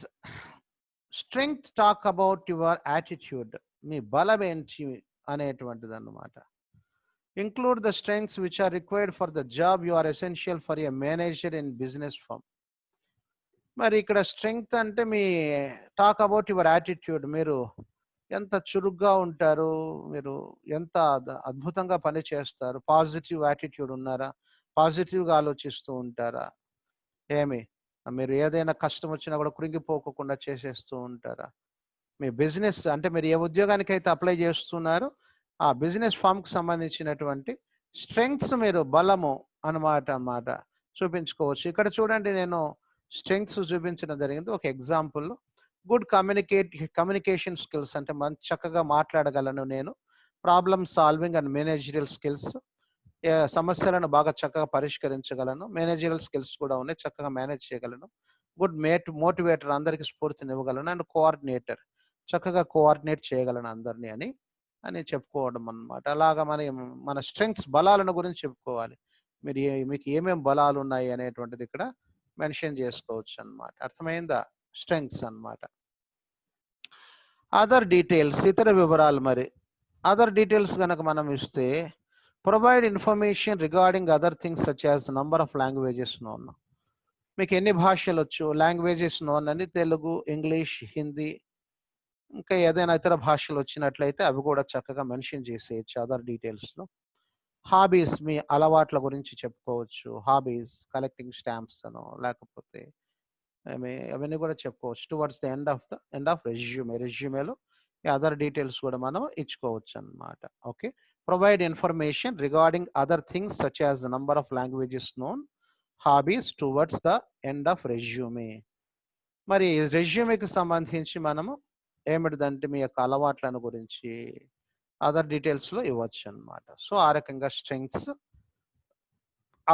Strength talk about your attitude. మీ బలం ఏంటి అనేటువంటిది అన్నమాట. Include the strengths which are required for the job you are essential for a manager in business firm. మరి ఇక్కడ స్ట్రెంగ్త్ అంటే మీ టాక్ అబౌట్ యువర్ యాటిట్యూడ్. మీరు ఎంత చురుగ్గా ఉంటారు, మీరు ఎంత అద్భుతంగా పని చేస్తారు, పాజిటివ్ యాటిట్యూడ్ ఉన్నారా, పాజిటివ్గా ఆలోచిస్తూ ఉంటారా, ఏమి మీరు ఏదైనా కష్టం వచ్చినా కూడా కృంగిపోకుండా చేసేస్తూ ఉంటారా, మీ బిజినెస్ అంటే మీరు ఏ ఉద్యోగానికైతే అప్లై చేస్తున్నారో ఆ బిజినెస్ ఫామ్కి సంబంధించినటువంటి స్ట్రెంగ్స్ మీరు బలము అన్నమాట చూపించుకోవచ్చు. ఇక్కడ చూడండి, నేను స్ట్రెంగ్స్ చూపించడం జరిగింది. ఒక ఎగ్జాంపుల్, గుడ్ కమ్యూనికేషన్ స్కిల్స్ అంటే మంచి చక్కగా మాట్లాడగలను నేను, problem solving and managerial skills, సమస్యలను బాగా చక్కగా పరిష్కరించగలను, మేనేజరియల్ స్కిల్స్ కూడా ఉన్నాయి, చక్కగా మేనేజ్ చేయగలను, గుడ్ మోటివేటర్ అందరికీ స్ఫూర్తినివ్వగలను, అండ్ కోఆర్డినేటర్ చక్కగా కోఆర్డినేట్ చేయగలను అందరినీ అని చెప్పుకోవడం అన్నమాట. అలాగా మన స్ట్రెంగ్స్ బలాలను గురించి చెప్పుకోవాలి. మీకు ఏమేమి బలాలు ఉన్నాయి అనేటువంటిది ఇక్కడ మెన్షన్ చేసుకోవచ్చు అన్నమాట. అర్థమైందా? స్ట్రెంగ్స్ అన్నమాట. అదర్ డీటెయిల్స్, ఇతర వివరాలు. మరి అదర్ డీటెయిల్స్ కనుక మనం ఇస్తే, provide information regarding other things such as number of languages known. మీకు ఎన్ని భాషలు వచ్చు, లాంగ్వేజెస్ నోన్ అని తెలుగు, ఇంగ్లీష్, హిందీ, ఇంకా ఏదైనా ఇతర భాషలు వచ్చినట్లయితే అవి కూడా చక్కగా మెన్షన్ చేసేయచ్చు అదర్ డీటెయిల్స్లో. హాబీస్, మీ అలవాట్ల గురించి చెప్పుకోవచ్చు. హాబీస్ కలెక్టింగ్ స్టాంప్స్ అనో లేకపోతే అవన్నీ కూడా చెప్పుకోవచ్చు. టువర్డ్స్ ద ఎండ్ ఆఫ్ రెజ్యూమేలో ఈ అదర్ డీటెయిల్స్ కూడా మనం ఇచ్చుకోవచ్చు అన్నమాట. Okay, provide information regarding other things such as the number of languages known, hobbies towards the end of resume. మరి రెజ్యూమేకి సంబంధించి మనము ఏమిటిదంటే మీ యొక్క అలవాట్లను గురించి అదర్ డీటెయిల్స్లో ఇవ్వచ్చు అన్నమాట. సో ఆ రకంగా స్ట్రెంగ్స్,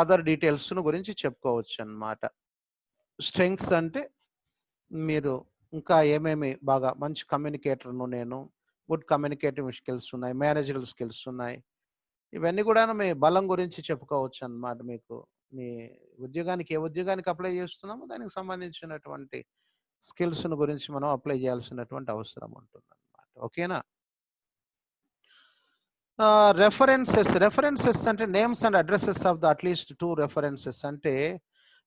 అదర్ డీటెయిల్స్ గురించి చెప్పుకోవచ్చు అన్నమాట. స్ట్రెంగ్స్ అంటే మీరు ఇంకా ఏమేమి బాగా మంచి కమ్యూనికేటర్ను నేను, గుడ్ కమ్యూనికేటివ్ స్కిల్స్ ఉన్నాయి, మేనేజరల్ స్కిల్స్ ఉన్నాయి, ఇవన్నీ కూడా మీ బలం గురించి చెప్పుకోవచ్చు అన్నమాట. మీకు మీ ఉద్యోగానికి ఏ ఉద్యోగానికి అప్లై చేస్తున్నామో దానికి సంబంధించినటువంటి స్కిల్స్ను గురించి మనం అప్లై చేయాల్సినటువంటి అవసరం ఉంటుంది అన్నమాట. ఓకేనా? రెఫరెన్సెస్ అంటే names and addresses of the at least 2 references. అంటే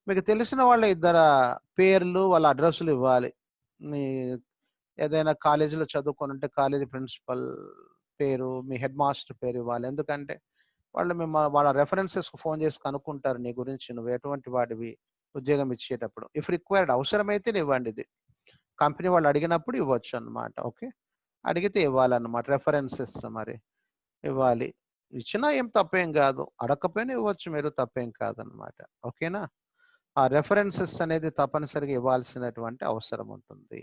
మీకు తెలిసిన వాళ్ళ ఇద్దరు పేర్లు, వాళ్ళ అడ్రస్సులు ఇవ్వాలి. మీ ఏదైనా కాలేజీలో చదువుకొని ఉంటే కాలేజీ ప్రిన్సిపల్ పేరు, మీ హెడ్ మాస్టర్ పేరు ఇవ్వాలి. ఎందుకంటే వాళ్ళు వాళ్ళ రెఫరెన్సెస్కి ఫోన్ చేసి కనుక్కుంటారు నీ గురించి, నువ్వు ఎటువంటి వాడివి, ఉద్యోగం ఇచ్చేటప్పుడు. ఇఫ్ రిక్వైర్డ్, అవసరమైతే ఇవ్వండి. ఇది కంపెనీ వాళ్ళు అడిగినప్పుడు ఇవ్వచ్చు అన్నమాట. ఓకే, అడిగితే ఇవ్వాలన్నమాట రెఫరెన్సెస్. మరి ఇవ్వాలి, ఇచ్చినా ఏం తప్పేం కాదు, అడగకపోయినా ఇవ్వచ్చు మీరు, తప్పేం కాదనమాట. ఓకేనా? ఆ రెఫరెన్సెస్ అనేది తప్పనిసరిగా ఇవ్వాల్సినటువంటి అవసరం ఉంటుంది.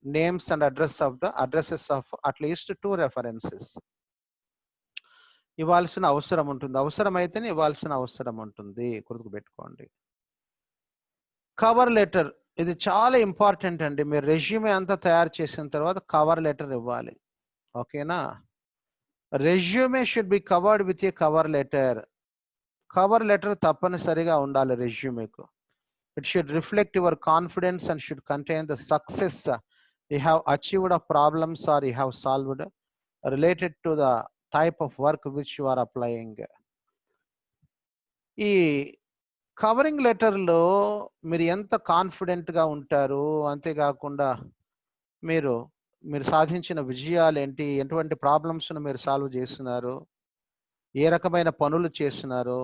Names and addresses of at least 2 references ఇవ్వాల్సిన అవసరం ఉంటుంది. అవసరమైతేనే ఇవ్వాల్సిన అవసరం ఉంటుంది, గుర్తుపెట్టుకోండి. కవర్ లెటర్, ఇది చాలా ఇంపార్టెంట్ అండి. మీరు రెజ్యూమే అంతా తయారు చేసిన తర్వాత కవర్ లెటర్ ఇవ్వాలి. ఓకేనా? Resume should be covered with a cover letter. Cover letter తప్పనిసరిగా ఉండాలి రెజ్యూమేకు. It should reflect your confidence and should contain the success you have achieved of problems or you have solved related to the type of work which you are applying. ఈ covering లెటర్లో మీరు ఎంత కాన్ఫిడెంట్గా ఉంటారు, అంతేకాకుండా మీరు సాధించిన విజయాలు ఏంటి, ఎటువంటి ప్రాబ్లమ్స్ను మీరు సాల్వ్ చేస్తున్నారు, ఏ రకమైన పనులు చేస్తున్నారు,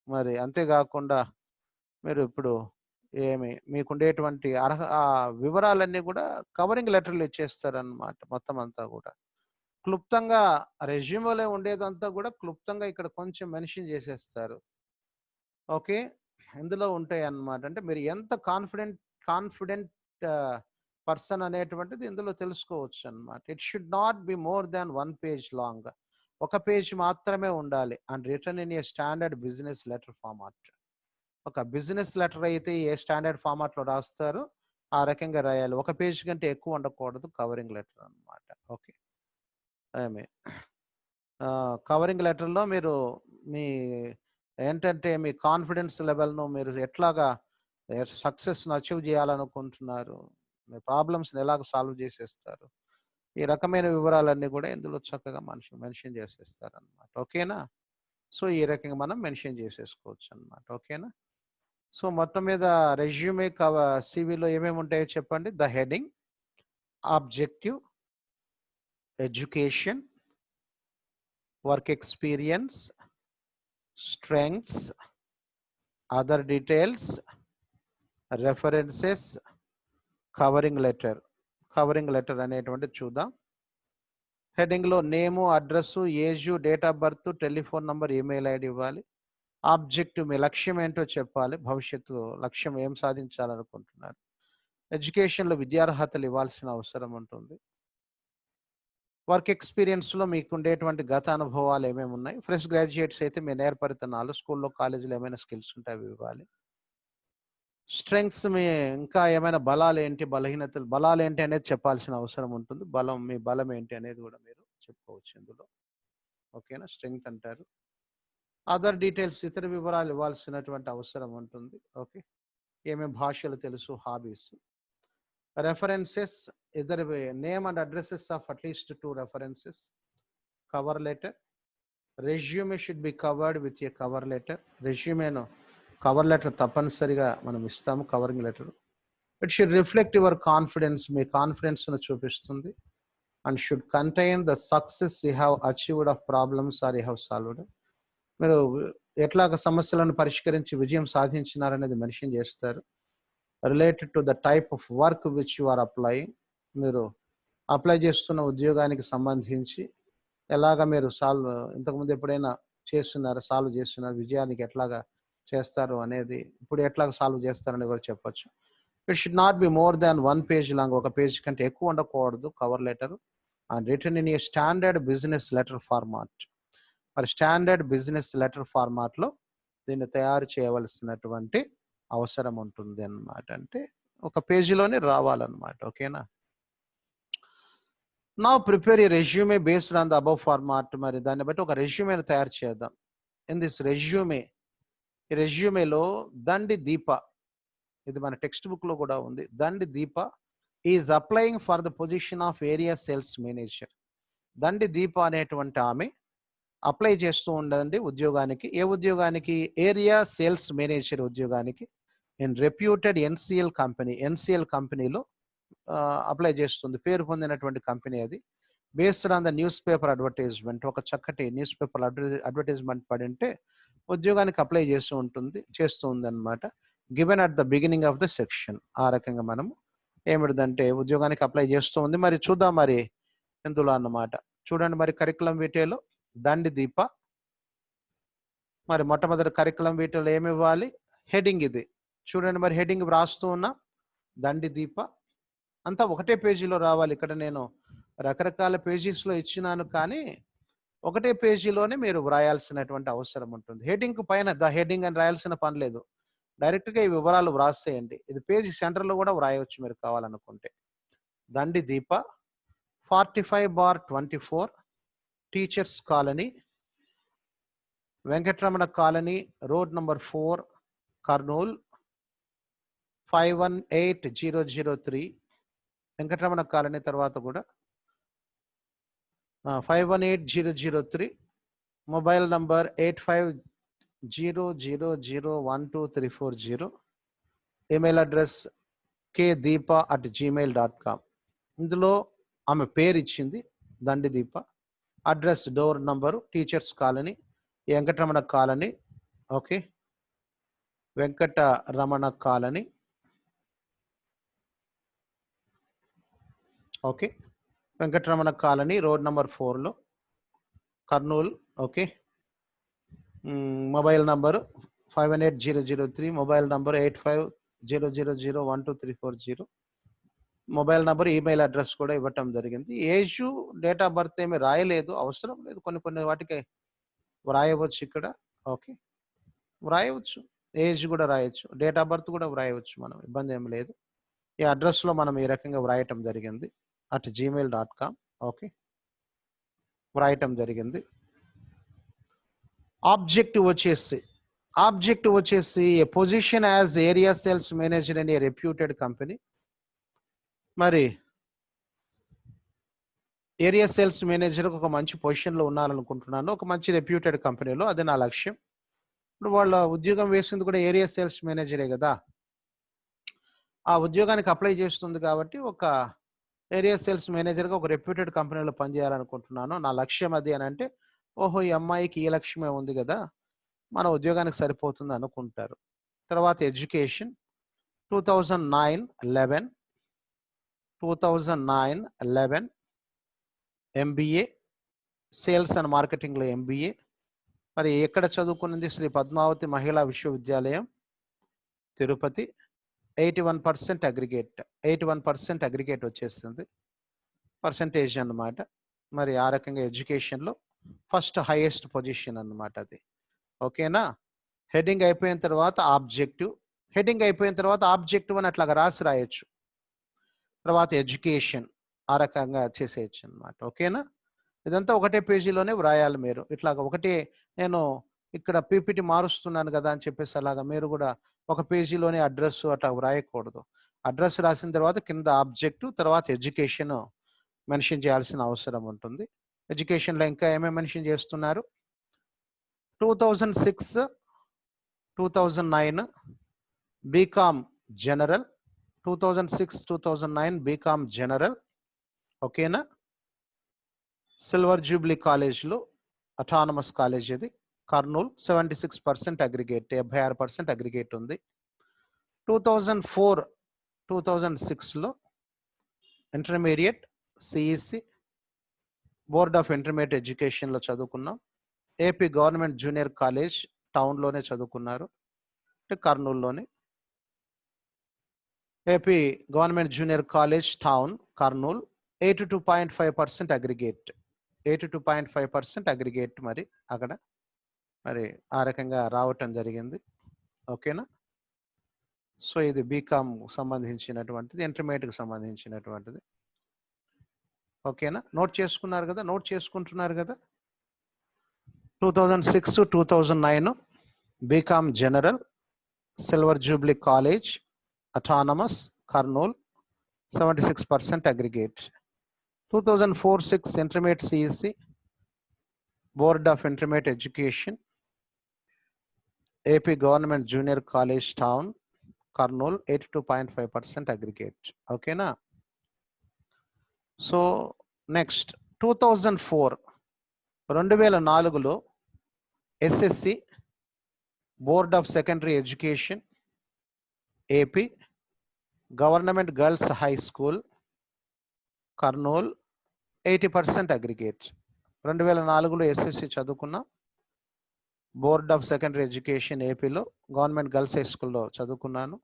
మరి అంతేకాకుండా మీరు ఇప్పుడు మీకుండేటువంటి ఆ వివరాలన్నీ కూడా కవరింగ్ లెటర్లు ఇచ్చేస్తారన్నమాట. మొత్తం అంతా కూడా క్లుప్తంగా రెజ్యూమేలో ఉండేదంతా కూడా క్లుప్తంగా ఇక్కడ కొంచెం మెన్షన్ చేసేస్తారు. ఓకే, ఇందులో ఉంటాయి అన్నమాట. అంటే మీరు ఎంత కాన్ఫిడెంట్ పర్సన్ అనేటువంటిది ఇందులో తెలుసుకోవచ్చు అన్నమాట. It should not be more than 1 page long. ఒక పేజ్ మాత్రమే ఉండాలి. And return in a standard business letter format. ఒక బిజినెస్ లెటర్ అయితే ఏ స్టాండర్డ్ ఫార్మాట్లో రాస్తారో ఆ రకంగా రాయాలి. ఒక పేజ్ కంటే ఎక్కువ ఉండకూడదు కవరింగ్ లెటర్ అన్నమాట. ఓకే. కవరింగ్ లెటర్లో మీరు మీ ఏంటంటే మీ కాన్ఫిడెన్స్ లెవెల్ను మీరు ఎట్లాగా సక్సెస్ను అచీవ్ చేయాలనుకుంటున్నారు, మీ ప్రాబ్లమ్స్ని ఎలాగ సాల్వ్ చేసేస్తారు, ఈ రకమైన వివరాలన్నీ కూడా ఇందులో చక్కగా మెన్షన్ చేసేస్తారు అనమాట. ఓకేనా? సో ఈ రకంగా మనం మెన్షన్ చేసేసుకోవచ్చు అనమాట. ఓకేనా? సో మొత్తం మీద రెజ్యూమే సివిలో ఏమేమి ఉంటాయో చెప్పండి. The heading, objective, education, work experience, strengths, other details, references, covering letter. Covering letter అనేటువంటిది చూద్దాం. హెడింగ్లో name, address, age, date of birth, telephone number, email ID ఇవ్వాలి. ఆబ్జెక్టివ్, మీ లక్ష్యం ఏంటో చెప్పాలి. భవిష్యత్తు లక్ష్యం ఏం సాధించాలనుకుంటున్నారు. ఎడ్యుకేషన్లో విద్యార్హతలు ఇవ్వాల్సిన అవసరం ఉంటుంది. వర్క్ ఎక్స్పీరియన్స్లో మీకు ఉండేటువంటి గత అనుభవాలు ఏమేమి ఉన్నాయి. ఫ్రెష్ గ్రాడ్యుయేట్స్ అయితే మీ నేర్పరితనాలు, స్కూల్లో కాలేజీలో ఏమైనా స్కిల్స్ ఉంటే అవి ఇవ్వాలి. స్ట్రెంగ్త్స్, మీ ఇంకా ఏమైనా బలాలు ఏంటి, బలహీనతలు, బలాలు ఏంటి అనేది చెప్పాల్సిన అవసరం ఉంటుంది. మీ బలం ఏంటి అనేది కూడా మీరు చెప్పుకోవచ్చు ఇందులో. ఓకేనా? స్ట్రెంగ్త్ అంటారు. అదర్ డీటెయిల్స్, ఇతర వివరాలు ఇవ్వాల్సినటువంటి అవసరం ఉంటుంది. ఓకే. ఏమేమి భాషలు తెలుసు, హాబీస్. రెఫరెన్సెస్, ఇద్దరు name and addresses of at least 2 references. Cover letter, resume should be covered with a cover letter. రెజ్యూమేను కవర్ లెటర్ తప్పనిసరిగా మనం ఇస్తాము. Covering letter it should reflect your confidence, మీ కాన్ఫిడెన్స్ను చూపిస్తుంది. And should contain the success you have achieved of problems or you have solved. మీరు ఎట్లాగ సమస్యలను పరిష్కరించి విజయం సాధించినారనేది మెన్షన్ చేస్తారు. Related to the type of work which you are applying, మీరు అప్లై చేస్తున్న ఉద్యోగానికి సంబంధించి ఎలాగ మీరు ఇంతకుముందు ఎప్పుడైనా సాల్వ్ చేస్తున్నారు, విజయానికి ఎట్లాగా చేస్తారు అనేది, ఇప్పుడు ఎట్లాగ సాల్వ్ చేస్తారని కూడా చెప్పొచ్చు. It should not be more than 1 page long, ఒక పేజ్ కంటే ఎక్కువ ఉండకూడదు cover letter. And return in a standard business letter format. మరి స్టాండర్డ్ బిజినెస్ లెటర్ ఫార్మాట్లో దీన్ని తయారు చేయవలసినటువంటి అవసరం ఉంటుంది అన్నమాట. అంటే ఒక పేజీలోనే రావాలన్నమాట. ఓకేనా? Now prepare A resume based on the above format. మరి దాన్ని బట్టి ఒక రెజ్యూమేని తయారు చేద్దాం. ఇన్ దిస్ రెజ్యూమే, ఈ రెజ్యూమేలో దండి దీప, ఇది మన టెక్స్ట్ బుక్లో కూడా ఉంది. Dandi Deepa is applying for the position of area sales manager. Dandi Deepa అనేటువంటి ఆమె అప్లై చేస్తూ ఉండండి ఉద్యోగానికి. ఏ ఉద్యోగానికి? ఏరియా సేల్స్ మేనేజర్ ఉద్యోగానికి. ఇన్ రెప్యూటెడ్ ఎన్సిఎల్ కంపెనీ, ఎన్సిఎల్ కంపెనీలో అప్లై చేస్తుంది. పేరు పొందినటువంటి కంపెనీ అది. Based on the newspaper advertisement, ఒక చక్కటి న్యూస్ పేపర్ అడ్వర్టైజ్మెంట్ పడి ఉంటే ఉద్యోగానికి అప్లై చేస్తూ ఉంది అనమాట. Given at the beginning of the section. ఆ రకంగా మనము ఏమిటిదంటే ఉద్యోగానికి అప్లై చేస్తూ ఉంది. మరి చూద్దాం మరి ఇందులో అన్నమాట. చూడండి మరి కరికులం వీటేలో దండి దీప. మరి మొట్టమొదటి కరికులం వీటిలో ఏమి ఇవ్వాలి? హెడింగ్ ఇది చూడండి. మరి హెడింగ్ వ్రాస్తూ ఉన్నా దండి దీప. అంతా ఒకటే పేజీలో రావాలి. ఇక్కడ నేను రకరకాల పేజీస్లో ఇచ్చినాను, కానీ ఒకటే పేజీలోనే మీరు వ్రాయాల్సినటువంటి అవసరం ఉంటుంది. హెడింగ్ పైన ద హెడింగ్ అని రాయాల్సిన పని లేదు. డైరెక్ట్గా ఈ వివరాలు వ్రాసేయండి. ఇది పేజీ సెంటర్లో కూడా వ్రాయవచ్చు మీరు కావాలనుకుంటే. Dandi Deepa 45/24 teachers colony, Venkataramana colony, road number 4, Kurnool 518003. Venkataramana colony తర్వాత కూడా 518003. Mobile number 8500012340. Email address kdeepa@gmail.com. ఇందులో ఆమె పేరు ఇచ్చింది Dandi Deepa. Address, door number, teachers colony, Venkataramana colony. Okay, Venkataramana colony. Okay, Venkataramana colony, road number 4లో, Kurnool. Okay, mobile number 518003, mobile number 8500012340. Mobile number, email address కూడా ఇవ్వటం జరిగింది. ఏజ్, డేట్ ఆఫ్ బర్త్ ఏమి రాయలేదు, అవసరం లేదు. కొన్ని వాటికి వ్రాయవచ్చు ఇక్కడ. ఓకే, వ్రాయవచ్చు. ఏజ్ కూడా రాయొచ్చు, డేట్ ఆఫ్ బర్త్ కూడా వ్రాయవచ్చు, మనం ఇబ్బంది ఏమి లేదు. ఈ అడ్రస్లో మనం ఈ రకంగా వ్రాయటం జరిగింది @gmail.com. ఓకే, వ్రాయటం జరిగింది. ఆబ్జెక్టివ్ వచ్చేసి a position as area sales manager in a reputed company. మరి ఏరియా సేల్స్ మేనేజర్ ఒక మంచి పొజిషన్లో ఉండాలనుకుంటున్నాను, ఒక మంచి రెప్యూటెడ్ కంపెనీలో. అది నా లక్ష్యం. ఇప్పుడు వాళ్ళ ఉద్యోగం వేసింది కూడా ఏరియా సేల్స్ మేనేజరే కదా, ఆ ఉద్యోగానికి అప్లై చేస్తుంది కాబట్టి ఒక ఏరియా సేల్స్ మేనేజర్గా ఒక రెప్యూటెడ్ కంపెనీలో పనిచేయాలనుకుంటున్నాను. నా లక్ష్యం అది అని అంటే, ఓహో ఈ అమ్మాయికి ఈ లక్ష్యమే ఉంది కదా, మన ఉద్యోగానికి సరిపోతుంది అనుకుంటారు. తర్వాత ఎడ్యుకేషన్ 2009-11 MBA, సేల్స్ అండ్ మార్కెటింగ్లో MBA. మరి ఎక్కడ చదువుకున్నది? శ్రీ పద్మావతి మహిళా విశ్వవిద్యాలయం, తిరుపతి. 81% అగ్రిగేట్, 81% అగ్రిగేట్ వచ్చేస్తుంది, పర్సంటేజ్ అన్నమాట. మరి ఆ రకంగా ఎడ్యుకేషన్లో ఫస్ట్ హైయెస్ట్ పొజిషన్ అన్నమాట అది. ఓకేనా? హెడ్డింగ్ అయిపోయిన తర్వాత ఆబ్జెక్టివ్ అని అట్లాగా రాయొచ్చు. తర్వాత ఎడ్యుకేషన్ ఆ రకంగా చేసేయచ్చు అన్నమాట. ఓకేనా? ఇదంతా ఒకటే పేజీలోనే వ్రాయాలి మీరు. ఇట్లాగా ఒకటే, నేను ఇక్కడ పీపీటీ మారుస్తున్నాను కదా అని చెప్పేసి అలాగా మీరు కూడా ఒక పేజీలోనే అడ్రస్ అట్లా వ్రాయకూడదు. అడ్రస్ రాసిన తర్వాత కింద ఆబ్జెక్టివ్, తర్వాత ఎడ్యుకేషన్ మెన్షన్ చేయాల్సిన అవసరం ఉంటుంది. ఎడ్యుకేషన్లో ఇంకా ఏమేమి మెన్షన్ చేస్తున్నారు? 2006-2009 బీకామ్ జనరల్, 2006-2009 బీకామ్ జనరల్. ఓకేనా? సిల్వర్ జూబ్లీ కాలేజ్లో, అటానమస్ కాలేజ్ ఇది, కర్నూలు. 76% అగ్రిగేట్, 76% అగ్రిగేట్ ఉంది. 2004-2006లో intermediate CEC, board of intermediate ఎడ్యుకేషన్లో చదువుకున్నాం. ఏపీ గవర్నమెంట్ జూనియర్ కాలేజ్ టౌన్లోనే చదువుకున్నారు, అంటే కర్నూలులోనే. AP government junior college town, Kurnool. 82.5% aggregate, 82.5% aggregate. మరి అక్కడ మరి ఆ రకంగా రావటం జరిగింది. ఓకేనా? సో ఇది బీకామ్ సంబంధించినటువంటిది, ఇంటర్మీడియట్కి సంబంధించినటువంటిది. ఓకేనా? నోట్ చేసుకున్నారు కదా, నోట్ చేసుకుంటున్నారు కదా. 2006-2009 BCom general, silver jubilee college, autonomous, Kurnool. 76% aggregate. 2004-06 intermediate CEC, board of intermediate education, AP government junior college town, Kurnool. 82.5% aggregate. ఓకేనా? సో నెక్స్ట్ 2004లో SSC, board of secondary education, AP government girls high school, Kurnool. 80% aggregate. 2004లో SSC చదువుకున్నాం, board of secondary education ఏపీలో, government girls high స్కూల్లో చదువుకున్నాను,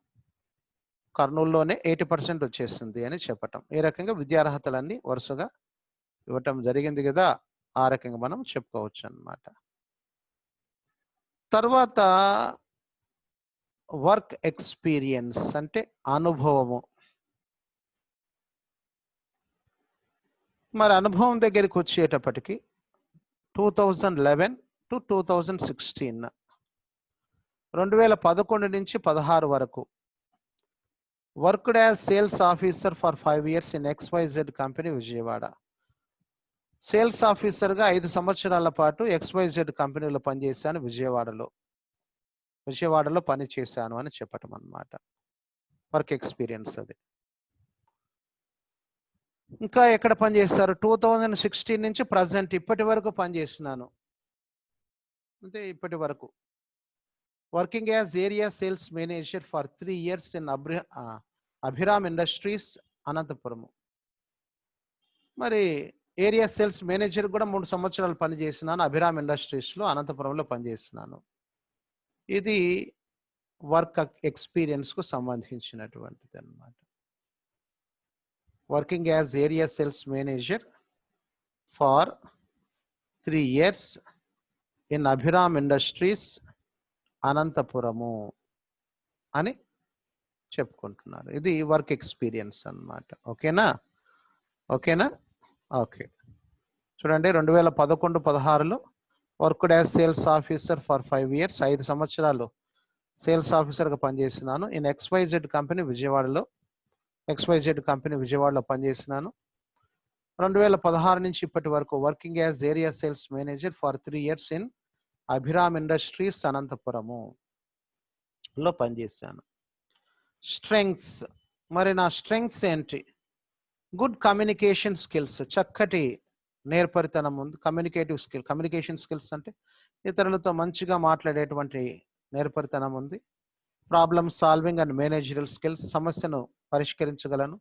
కర్నూలులోనే 80% వచ్చేసింది అని చెప్పటం. ఈ రకంగా విద్యార్హతలన్నీ వరుసగా ఇవ్వటం జరిగింది కదా, ఆ రకంగా మనం చెప్పుకోవచ్చు అన్నమాట. తర్వాత వర్క్ ఎక్స్పీరియన్స్ అంటే అనుభవము. మరి అనుభవం దగ్గరికి వచ్చేటప్పటికి 2011-2016, 2011 నుంచి 2016 వరకు worked as sales officer for 5 years in XYZ company, Vijayawada. Sales ఆఫీసర్గా 5 సంవత్సరాల పాటు XYZ కంపెనీలో పనిచేశాను, విజయవాడలో పని చేశాను అని చెప్పటం అన్నమాట. వర్క్ ఎక్స్పీరియన్స్ అది. ఇంకా ఎక్కడ పనిచేస్తారు? 2016 నుంచి ప్రజెంట్ ఇప్పటి వరకు పనిచేస్తున్నాను, అంటే ఇప్పటి వరకు. Working as area sales manager for 3 years in Abhiram industries, Anantapur. మరి ఏరియా సేల్స్ మేనేజర్ కూడా 3 సంవత్సరాలు పనిచేస్తున్నాను, అభిరామ్ ఇండస్ట్రీస్లో, అనంతపురంలో పనిచేస్తున్నాను. ఇది వర్క్ ఎక్స్పీరియన్స్కు సంబంధించినటువంటిది అన్నమాట. Working as area sales manager for 3 years in Abhiram industries Anantapuramu అని చెప్పుకుంటున్నారు. ఇది వర్క్ ఎక్స్పీరియన్స్ అన్నమాట. ఓకేనా? ఓకే. చూడండి, 2011-16లో worked as sales officer for 5 years, 5 సంవత్సరాలు సేల్స్ ఆఫీసర్గా పనిచేసినాను. ఇన్ XYZ కంపెనీ విజయవాడలో పనిచేసినాను. 2016 నుంచి ఇప్పటి వరకు working as area sales manager for 3 years in Abhiram industries Anantapur లో పనిచేశాను. స్ట్రెంగ్స్, మరి నా స్ట్రెంగ్స్ ఏంటి? గుడ్ కమ్యూనికేషన్ స్కిల్స్, చక్కటి నేర్పరితనం ఉంది. కమ్యూనికేషన్ స్కిల్స్ అంటే ఇతరులతో మంచిగా మాట్లాడేటువంటి నేర్పరితనం ఉంది. Problem solving and managerial skills, సమస్యను పరిష్కరించగలను,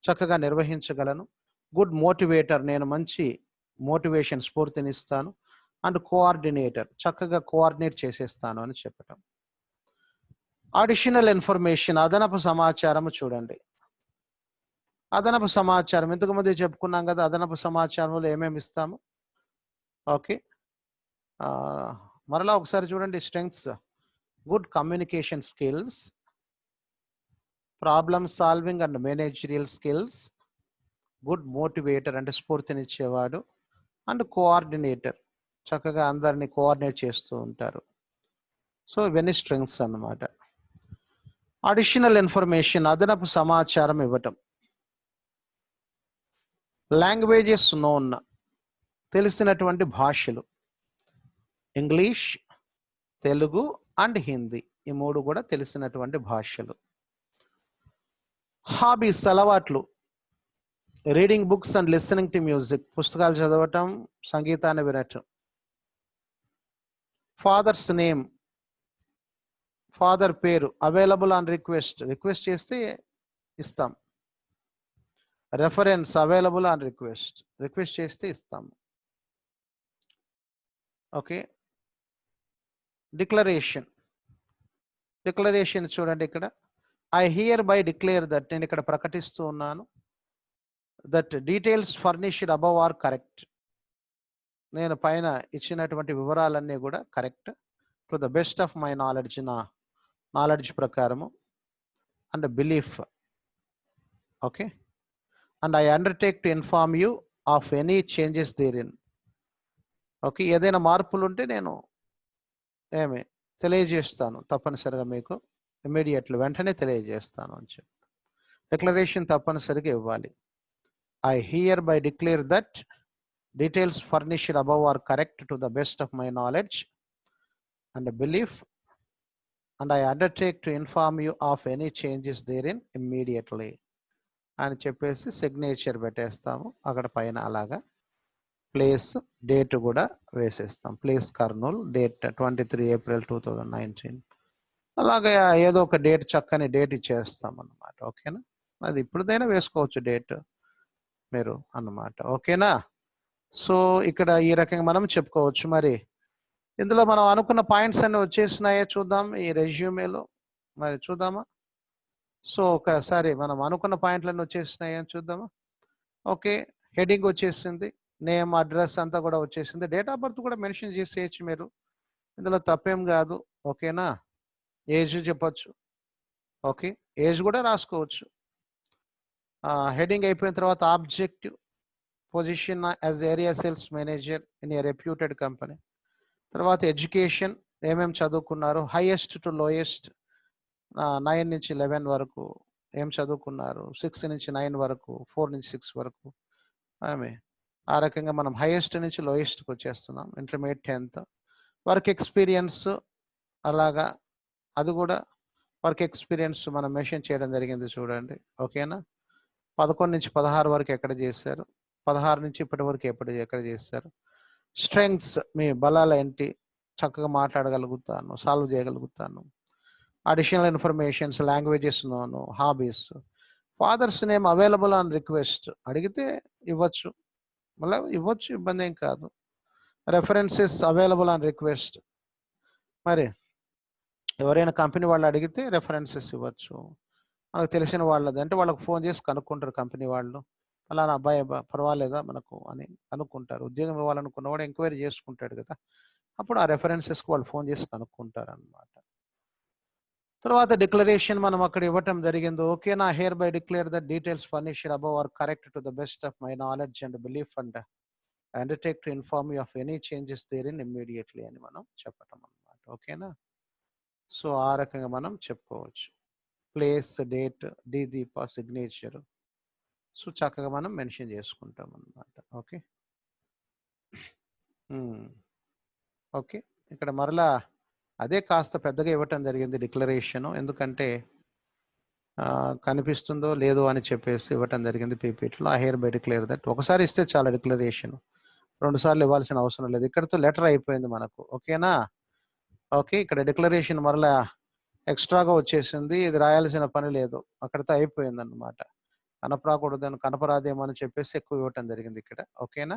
చక్కగా నిర్వహించగలను. గుడ్ మోటివేటర్, నేను మంచి మోటివేషన్ స్ఫూర్తినిస్తాను. అండ్ కోఆర్డినేటర్, చక్కగా కోఆర్డినేట్ చేసేస్తాను అని చెప్పటం. అడిషనల్ ఇన్ఫర్మేషన్, అదనపు సమాచారం. చూడండి, అదనపు సమాచారం ఇంతకుముందే చెప్పుకున్నాం కదా, అదనపు సమాచారంలో ఏమేమి ఇస్తాము. ఓకే, మరలా ఒకసారి చూడండి. Strengths, good communication skills, problem solving and managerial skills, good motivator అంటే స్ఫూర్తినిచ్చేవాడు, అండ్ కోఆర్డినేటర్, చక్కగా అందరినీ కోఆర్డినేట్ చేస్తూ ఉంటారు. సో ఇవన్నీ స్ట్రెంగ్స్ అన్నమాట. అడిషనల్ ఇన్ఫర్మేషన్, అదనపు సమాచారం ఇవ్వటం. లాంగ్వేజెస్ నోన్, తెలిసినటువంటి భాషలు. ఇంగ్లీష్, తెలుగు అండ్ హిందీ, ఈ 3 కూడా తెలిసినటువంటి భాషలు. హాబీస్, అలవాట్లు. Reading books and listening to music, పుస్తకాలు చదవటం, సంగీతాన్ని వినటం. ఫాదర్స్ నేమ్, ఫాదర్ పేరు. అవైలబుల్ ఆన్ రిక్వెస్ట్ చేస్తే ఇస్తాం. రెఫరెన్స్, అవైలబుల్ ఆన్ రిక్వెస్ట్ చేస్తే ఇస్తాము. ఓకే. డిక్లరేషన్ చూడండి, ఇక్కడ I hereby declare that, నేను ఇక్కడ ప్రకటిస్తూ ఉన్నాను, that details furnished above are correct, నేను పైన ఇచ్చినటువంటి వివరాలన్నీ కూడా correct, to the best of my knowledge, నా నాలెడ్జ్ ప్రకారము, and belief. Okay. And I undertake to inform you of any changes therein. Okay, ఏదైనా మార్పులు ఉంటే నేను తెలియజేస్తాను తప్పనిసరిగా, మీకు ఇమ్మీడియట్లీ వెంటనే తెలియజేస్తాను అని చెప్పి డిక్లరేషన్ తప్పనిసరిగా ఇవ్వాలి. I hereby declare that details furnished above are correct to the best of my knowledge and belief, and I undertake to inform you of any changes therein immediately అని చెప్పేసి signature పెట్టేస్తాము. అక్కడ పైన అలాగా place, date కూడా వేసేస్తాం. Place Kurnool, date 23 April 2019. అలాగే ఏదో ఒక డేట్, చక్కని డేట్ ఇచ్చేస్తాం అన్నమాట. ఓకేనా? అది ఇప్పుడుదైనా వేసుకోవచ్చు డేట్ మీరు అన్నమాట. ఓకేనా? సో ఇక్కడ ఈ రకంగా మనం చెప్పుకోవచ్చు. మరి ఇందులో మనం అనుకున్న పాయింట్స్ అన్ని వచ్చేసినాయో చూద్దాం ఈ రెజ్యూమేలో. మరి చూద్దామా? సో ఒకసారి మనం అనుకున్న పాయింట్లన్నీ వచ్చేసినాయని చూద్దామా? ఓకే, హెడింగ్ వచ్చేసింది, నేమ్, అడ్రస్ అంతా కూడా వచ్చేసింది. డేట్ ఆఫ్ బర్త్ కూడా మెన్షన్ చేసేయచ్చు మీరు, ఇందులో తప్పేం కాదు. ఓకేనా? ఏజ్ చెప్పచ్చు. ఓకే, ఏజ్ కూడా రాసుకోవచ్చు. హెడింగ్ అయిపోయిన తర్వాత objective, position as area sales manager in a reputed company. తర్వాత ఎడ్యుకేషన్, ఏమేమి చదువుకున్నారు, హైయెస్ట్ టు లోయెస్ట్, 9 నుంచి 11 వరకు ఏం చదువుకున్నారు, 6 నుంచి 9 వరకు, 4 నుంచి 6 వరకు. ఆ రకంగా మనం హైయెస్ట్ నుంచి లోయెస్ట్కి వచ్చేస్తున్నాం. Intermediate, 10th. వర్క్ ఎక్స్పీరియన్స్, అలాగా అది కూడా వర్క్ ఎక్స్పీరియన్స్ మనం మెన్షన్ చేయడం జరిగింది చూడండి. ఓకేనా? 11 నుంచి 16 వరకు ఎక్కడ చేశారు, 16 నుంచి ఇప్పటి వరకు ఎక్కడ చేశారు. స్ట్రెంగ్స్, మీ బలాలు ఏంటి, చక్కగా మాట్లాడగలుగుతాను, సాల్వ్ చేయగలుగుతాను. Additional informations, languages known, hobbies. Father's name available on request, అడిగితే ఇవ్వచ్చు, మళ్ళీ ఇవ్వచ్చు, ఇబ్బంది ఏం కాదు. రెఫరెన్సెస్ అవైలబుల్ ఆన్ రిక్వెస్ట్, మరి ఎవరైనా కంపెనీ వాళ్ళు అడిగితే రెఫరెన్సెస్ ఇవ్వచ్చు. మనకు తెలిసిన వాళ్ళది అంటే వాళ్ళకి ఫోన్ చేసి కనుక్కుంటారు కంపెనీ వాళ్ళు. ఫలానా అబ్బాయి పర్వాలేదా మనకు అని కనుక్కుంటారు. ఉద్యోగం ఇవ్వాలనుకున్నవాడు ఎంక్వైరీ చేసుకుంటాడు కదా! అప్పుడు ఆ రెఫరెన్సెస్‌కి వాళ్ళు ఫోన్ చేసి కనుక్కుంటారనమాట. తర్వాత డిక్లరేషన్ మనం అక్కడ ఇవ్వటం జరిగింది. ఓకే. నా hereby declare that details furnished above are correct to the best of my knowledge and belief and undertake to inform you of any changes therein immediately అని మనం చెప్పటం అనమాట. ఓకేనా? సో, ఆ రకంగా మనం చెప్పుకోవచ్చు. ప్లేస్, డేట్, డి దీప signature. So, చక్కగా మనం మెన్షన్ చేసుకుంటాం అనమాట. ఓకే. ఓకే. ఇక్కడ మరలా అదే కాస్త పెద్దగా ఇవ్వటం జరిగింది డిక్లరేషను. ఎందుకంటే కనిపిస్తుందో లేదో అని చెప్పేసి ఇవ్వటం జరిగింది పీపీటీలో. I hereby declare that. ఒకసారి ఇస్తే చాలా డిక్లరేషన్. 2 సార్లు ఇవ్వాల్సిన అవసరం లేదు. ఇక్కడితో లెటర్ అయిపోయింది మనకు. ఓకేనా? ఓకే. ఇక్కడ డిక్లరేషన్ మరలా ఎక్స్‌ట్రాగా వచ్చేసింది. ఇది రాయాల్సిన పని లేదు. అక్కడితో అయిపోయిందన్నమాట. కనపరాకూడదని కనపరాదేమో అని చెప్పేసి ఎక్కువ ఇవ్వటం జరిగింది ఇక్కడ. ఓకేనా?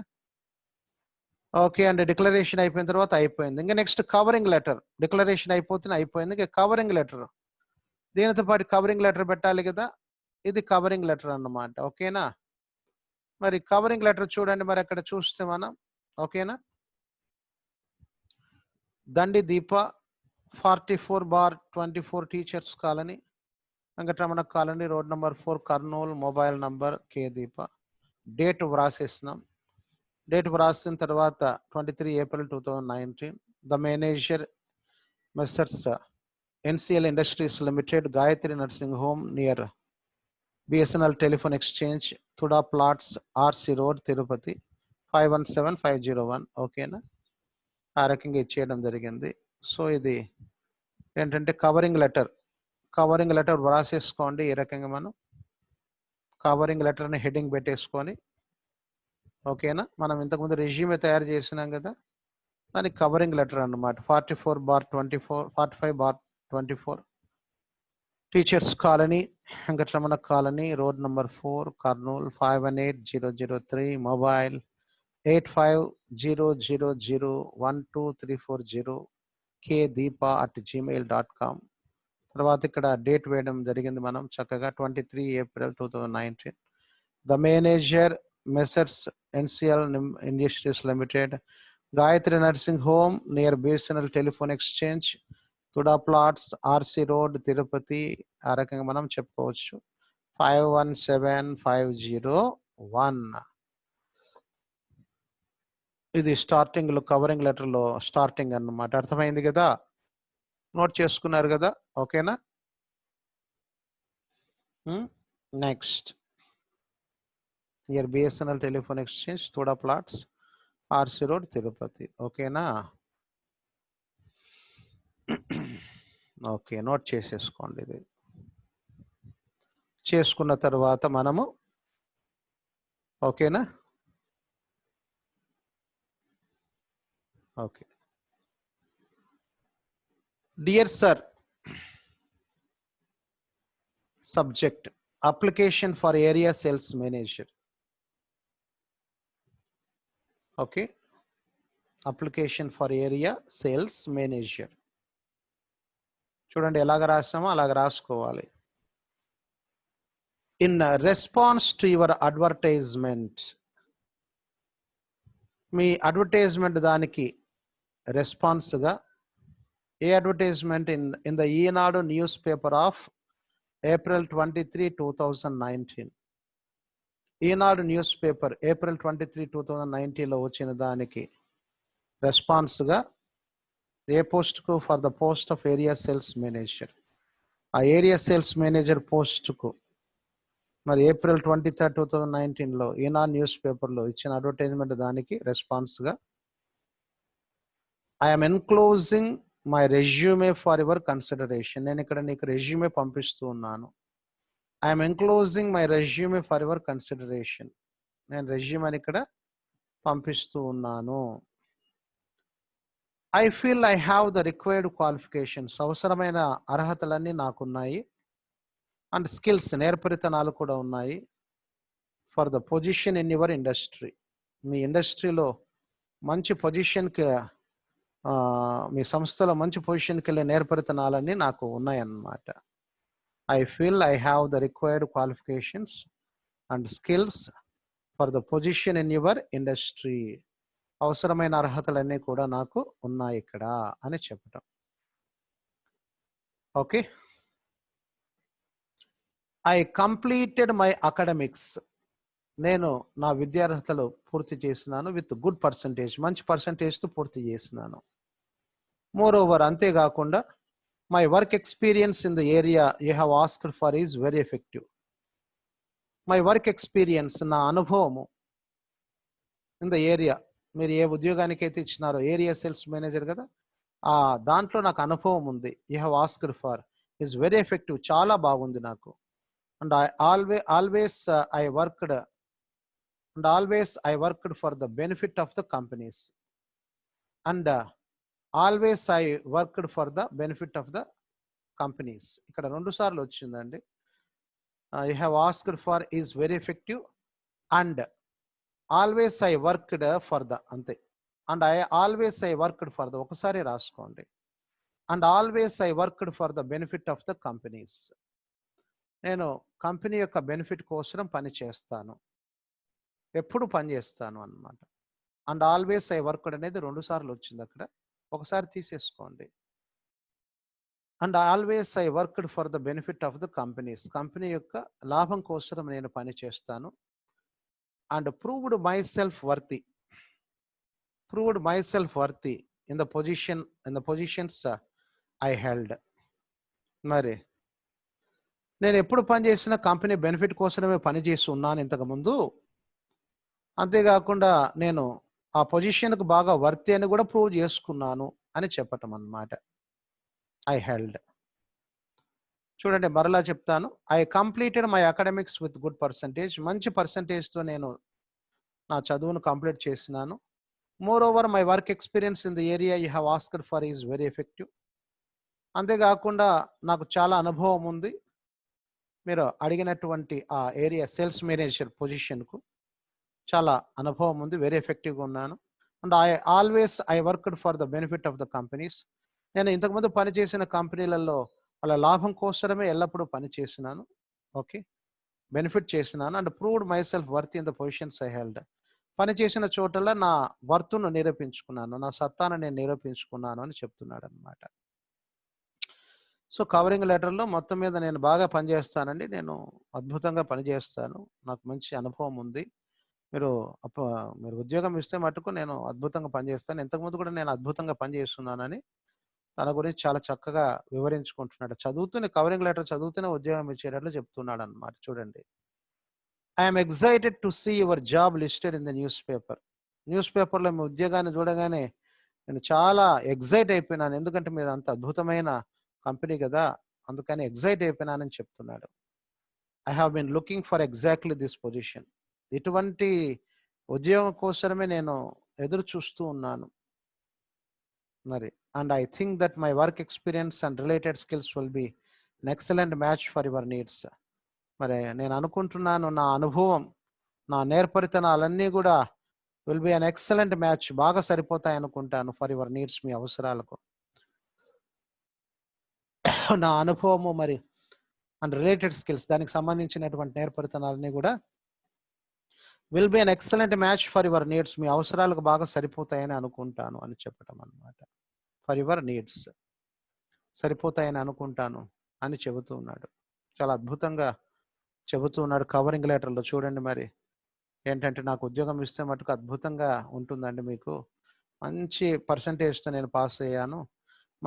ఓకే అండి. డిక్లరేషన్ అయిపోయిన తర్వాత అయిపోయింది. ఇంక నెక్స్ట్ కవరింగ్ లెటర్. డిక్లరేషన్ అయిపోతేనే అయిపోయింది. ఇక కవరింగ్ లెటర్. దీనితో పాటు కవరింగ్ లెటర్ పెట్టాలి కదా! ఇది కవరింగ్ లెటర్ అన్నమాట. ఓకేనా? మరి కవరింగ్ లెటర్ చూడండి మరి అక్కడ చూస్తే మనం. ఓకేనా? దండి Deepa 44/24 teachers colony, Venkataramana colony, road number 4, Kurnool, mobile number K Deepa. Date వ్రాసేస్తున్నాం. డేట్ వ్రాసిన తర్వాత 23 April 2019. The manager messrs NCL industries limited, Gayatri nursing home near BSNL telephone exchange, TUDA plots, RC road, Tirupati 517501. ఓకేనా? ఆ రకంగా ఇచ్చేయడం జరిగింది. సో, ఇది ఏంటంటే కవరింగ్ లెటర్. కవరింగ్ లెటర్ వ్రాసేసుకోండి. ఈ రకంగా మనం కవరింగ్ లెటర్‌ని హెడ్డింగ్ పెట్టేసుకొని, ఓకేనా? మనం ఇంతకుముందు రెజ్యూమే తయారు చేసినాం కదా! దానికి కవరింగ్ లెటర్ అన్నమాట. 44/24 45/24 teachers colony, Venkataramana colony, road number 4, Kurnool 518003, mobile 8500012340, kdeepa@gmail.com. తర్వాత ఇక్కడ డేట్ వేయడం జరిగింది మనం చక్కగా 23 April 2019. The manager Messrs NCL industries limited, Gayatri nursing home near BSNL telephone exchange, TUDA plots, RC road, Tirupati. ఆ రకంగా మనం చెప్పుకోవచ్చు. 517501. ఇది స్టార్టింగ్‌లో కవరింగ్ లెటర్‌లో స్టార్టింగ్ అన్నమాట. అర్థమైంది కదా! నోట్ చేసుకున్నారు కదా! ఓకేనా? Next. Near BSNL telephone exchange, TUDA plots, RC road, Tirupati. ఓకేనా? ఓకే. నోట్ చేసేసుకోండి ఇది. చేసుకున్న తర్వాత మనము ఓకేనా? Okay. Dear sir, subject application for area sales manager. Okay. Application for area sales manager. చూడండి ఎలాగ రాసామో అలాగ రాసుకోవాలి. In response to your advertisement. మీ అడ్వర్టైజ్మెంట్ దానికి రెస్పాన్స్‌గా a advertisement in the Eenadu news paper of April 23, 2019. Eenadu news paper April 23, 2019లో వచ్చిన దానికి రెస్పాన్స్‌గా ఏ పోస్ట్‌కు for the post of area sales manager. ఆ ఏరియా సేల్స్ మేనేజర్ పోస్ట్‌కు మరి ఏప్రిల్ 23, 2019లో ఈనాడు న్యూస్ పేపర్లో ఇచ్చిన అడ్వర్టైజ్మెంట్ దానికి రెస్పాన్స్‌గా I am enclosing my resume for your consideration. నేను ఇక్కడ నీకు రెజ్యూమే పంపిస్తూ ఉన్నాను. I am enclosing my resume for your consideration. నేను రెజ్యూమేని ఇక్కడ పంపిస్తూ ఉన్నాను. I feel I have the required qualifications. అవసరమైన అర్హతలన్నీ నాకున్నాయి. అండ్ స్కిల్స్, నేర్పరితనాలు కూడా ఉన్నాయి. For the position in your industry. మీ ఇండస్ట్రీలో మంచి పొజిషన్‌కి మీ సంస్థలో మంచి పొజిషన్‌కి వెళ్ళే నేర్పరితనాలన్నీ నాకు ఉన్నాయన్నమాట. I feel I have the required qualifications and skills for the position in your industry. అవసరమైన అర్హతలన్నీ కూడా నాకు ఉన్నాయి ఇక్కడ అని చెప్పటం. Okay. I completed my academics. నేను నా విద్యార్హతలు పూర్తి చేసినాను విత్ గుడ్ పర్సంటేజ్, మంచి పర్సంటేజ్తో పూర్తి చేసినాను. మోర్ ఓవర్, అంతేకాకుండా my work experience in the area you have asked for is very effective. My work experience, నా అనుభవము ఇన్ ద ఏరియా, మీరు ఏ ఉద్యోగానికి అయితే ఇచ్చినారో ఏరియా సేల్స్ మేనేజర్ కదా, ఆ దాంట్లో నాకు అనుభవం ఉంది. You have asked for is very effective, చాలా బాగుంది నాకు. And always I worked for the benefit of the companies. And always I worked for the benefit of the companies. ఇక్కడ 2 సార్లు వచ్చిందండి. You have asked for is very effective and always I worked for the, అంతే. And always I worked for the, ఒకసారి రాసుకోండి. And always I worked for the benefit of the companies. నేను company యొక్క benefit కోసం పని చేస్తాను, ఎప్పుడు పని చేస్తాను అన్నమాట. అండ్ ఆల్వేస్ ఐ వర్క్డ్ అనేది 2 సార్లు వచ్చింది అక్కడ, ఒకసారి తీసేసుకోండి. And always I worked for the benefit of the companies, company యొక్క లాభం కోసం నేను పని చేస్తాను. And proved my self worthy in the positions I held. మరి నేను ఎప్పుడు పని చేసినా కంపెనీ బెనిఫిట్ కోసమే పని చేసి ఉన్నాను ఇంతకుముందు. అంతేకాకుండా నేను ఆ పొజిషన్కు బాగా వర్తి అని కూడా ప్రూవ్ చేసుకున్నాను అని చెప్పటం అన్నమాట. I held. చూడండి మరలా చెప్తాను. I completed my academics with good percentage, మంచి పర్సంటేజ్తో నేను నా చదువును కంప్లీట్ చేసినాను. More over my work experience in the area you have asked for is very effective. అంతేకాకుండా నాకు చాలా అనుభవం ఉంది, మీరు అడిగినటువంటి ఆ ఏరియా సేల్స్ మేనేజర్ పొజిషన్కు చాలా అనుభవం ఉంది, వెరీ ఎఫెక్టివ్గా ఉన్నాను. And I worked for the benefit of the companies. నేను ఇంతకుముందు పనిచేసిన కంపెనీలలో వాళ్ళ లాభం కోసమే ఎల్లప్పుడూ పని చేసినాను. ఓకే, బెనిఫిట్ చేసినాను. And proved my self worth in the positions I held. పని చేసిన చోటల్లో నా వర్త్ను నిరూపించుకున్నాను, నా సత్తాను నేను నిరూపించుకున్నాను అని చెప్తున్నాడు అనమాట. సో కవరింగ్ లెటర్లో మొత్తం మీద నేను బాగా పనిచేస్తానండి, నేను అద్భుతంగా పనిచేస్తాను, నాకు మంచి అనుభవం ఉంది, మీరు ఉద్యోగం ఇస్తే మటుకు నేను అద్భుతంగా పనిచేస్తాను, ఇంతకుముందు కూడా నేను అద్భుతంగా పనిచేస్తున్నానని తన గురించి చాలా చక్కగా వివరించుకుంటున్నాడు. చదువుతూనే కవరింగ్ లెటర్ చదువుతూనే ఉద్యోగం ఇచ్చేటట్లు చెప్తున్నాడు అనమాట. చూడండి, I'm excited to see your job listed in the newspaper. News పేపర్లో మీ ఉద్యోగాన్ని చూడగానే నేను చాలా ఎక్సైట్ అయిపోయినాను, ఎందుకంటే మీరు అంత అద్భుతమైన కంపెనీ కదా, అందుకని ఎక్సైట్ అయిపోయినానని చెప్తున్నాడు. I have been looking for exactly this position. ఇటువంటి ఉద్యోగం కోసమే నేను ఎదురు చూస్తూ ఉన్నాను మరి. And I think that my work experience and related skills will be an excellent match for your needs. మరి నేను అనుకుంటున్నాను నా అనుభవం, నా నేర్పరితనాలన్నీ కూడా will be an excellent match, బాగా సరిపోతాయి అనుకుంటాను ఫర్ యువర్ నీడ్స్, మీ అవసరాలకు. నా అనుభవము మరి అండ్ రిలేటెడ్ స్కిల్స్, దానికి సంబంధించినటువంటి నేర్పరితనాలన్నీ కూడా will be an excellent match for your needs, మీ అవసరాలకు బాగా సరిపోతాయని అనుకుంటాను అని చెప్పటం అన్నమాట. ఫర్ యువర్ నీడ్స్ సరిపోతాయని అనుకుంటాను అని చెబుతూ ఉన్నాడు. చాలా అద్భుతంగా చెబుతూ ఉన్నాడు కవరింగ్ లెటర్లో. చూడండి మరి ఏంటంటే, నాకు ఉద్యోగం ఇస్తే మటుకు అద్భుతంగా ఉంటుందండి, మీకు మంచి పర్సంటేజ్తో నేను పాస్ అయ్యాను,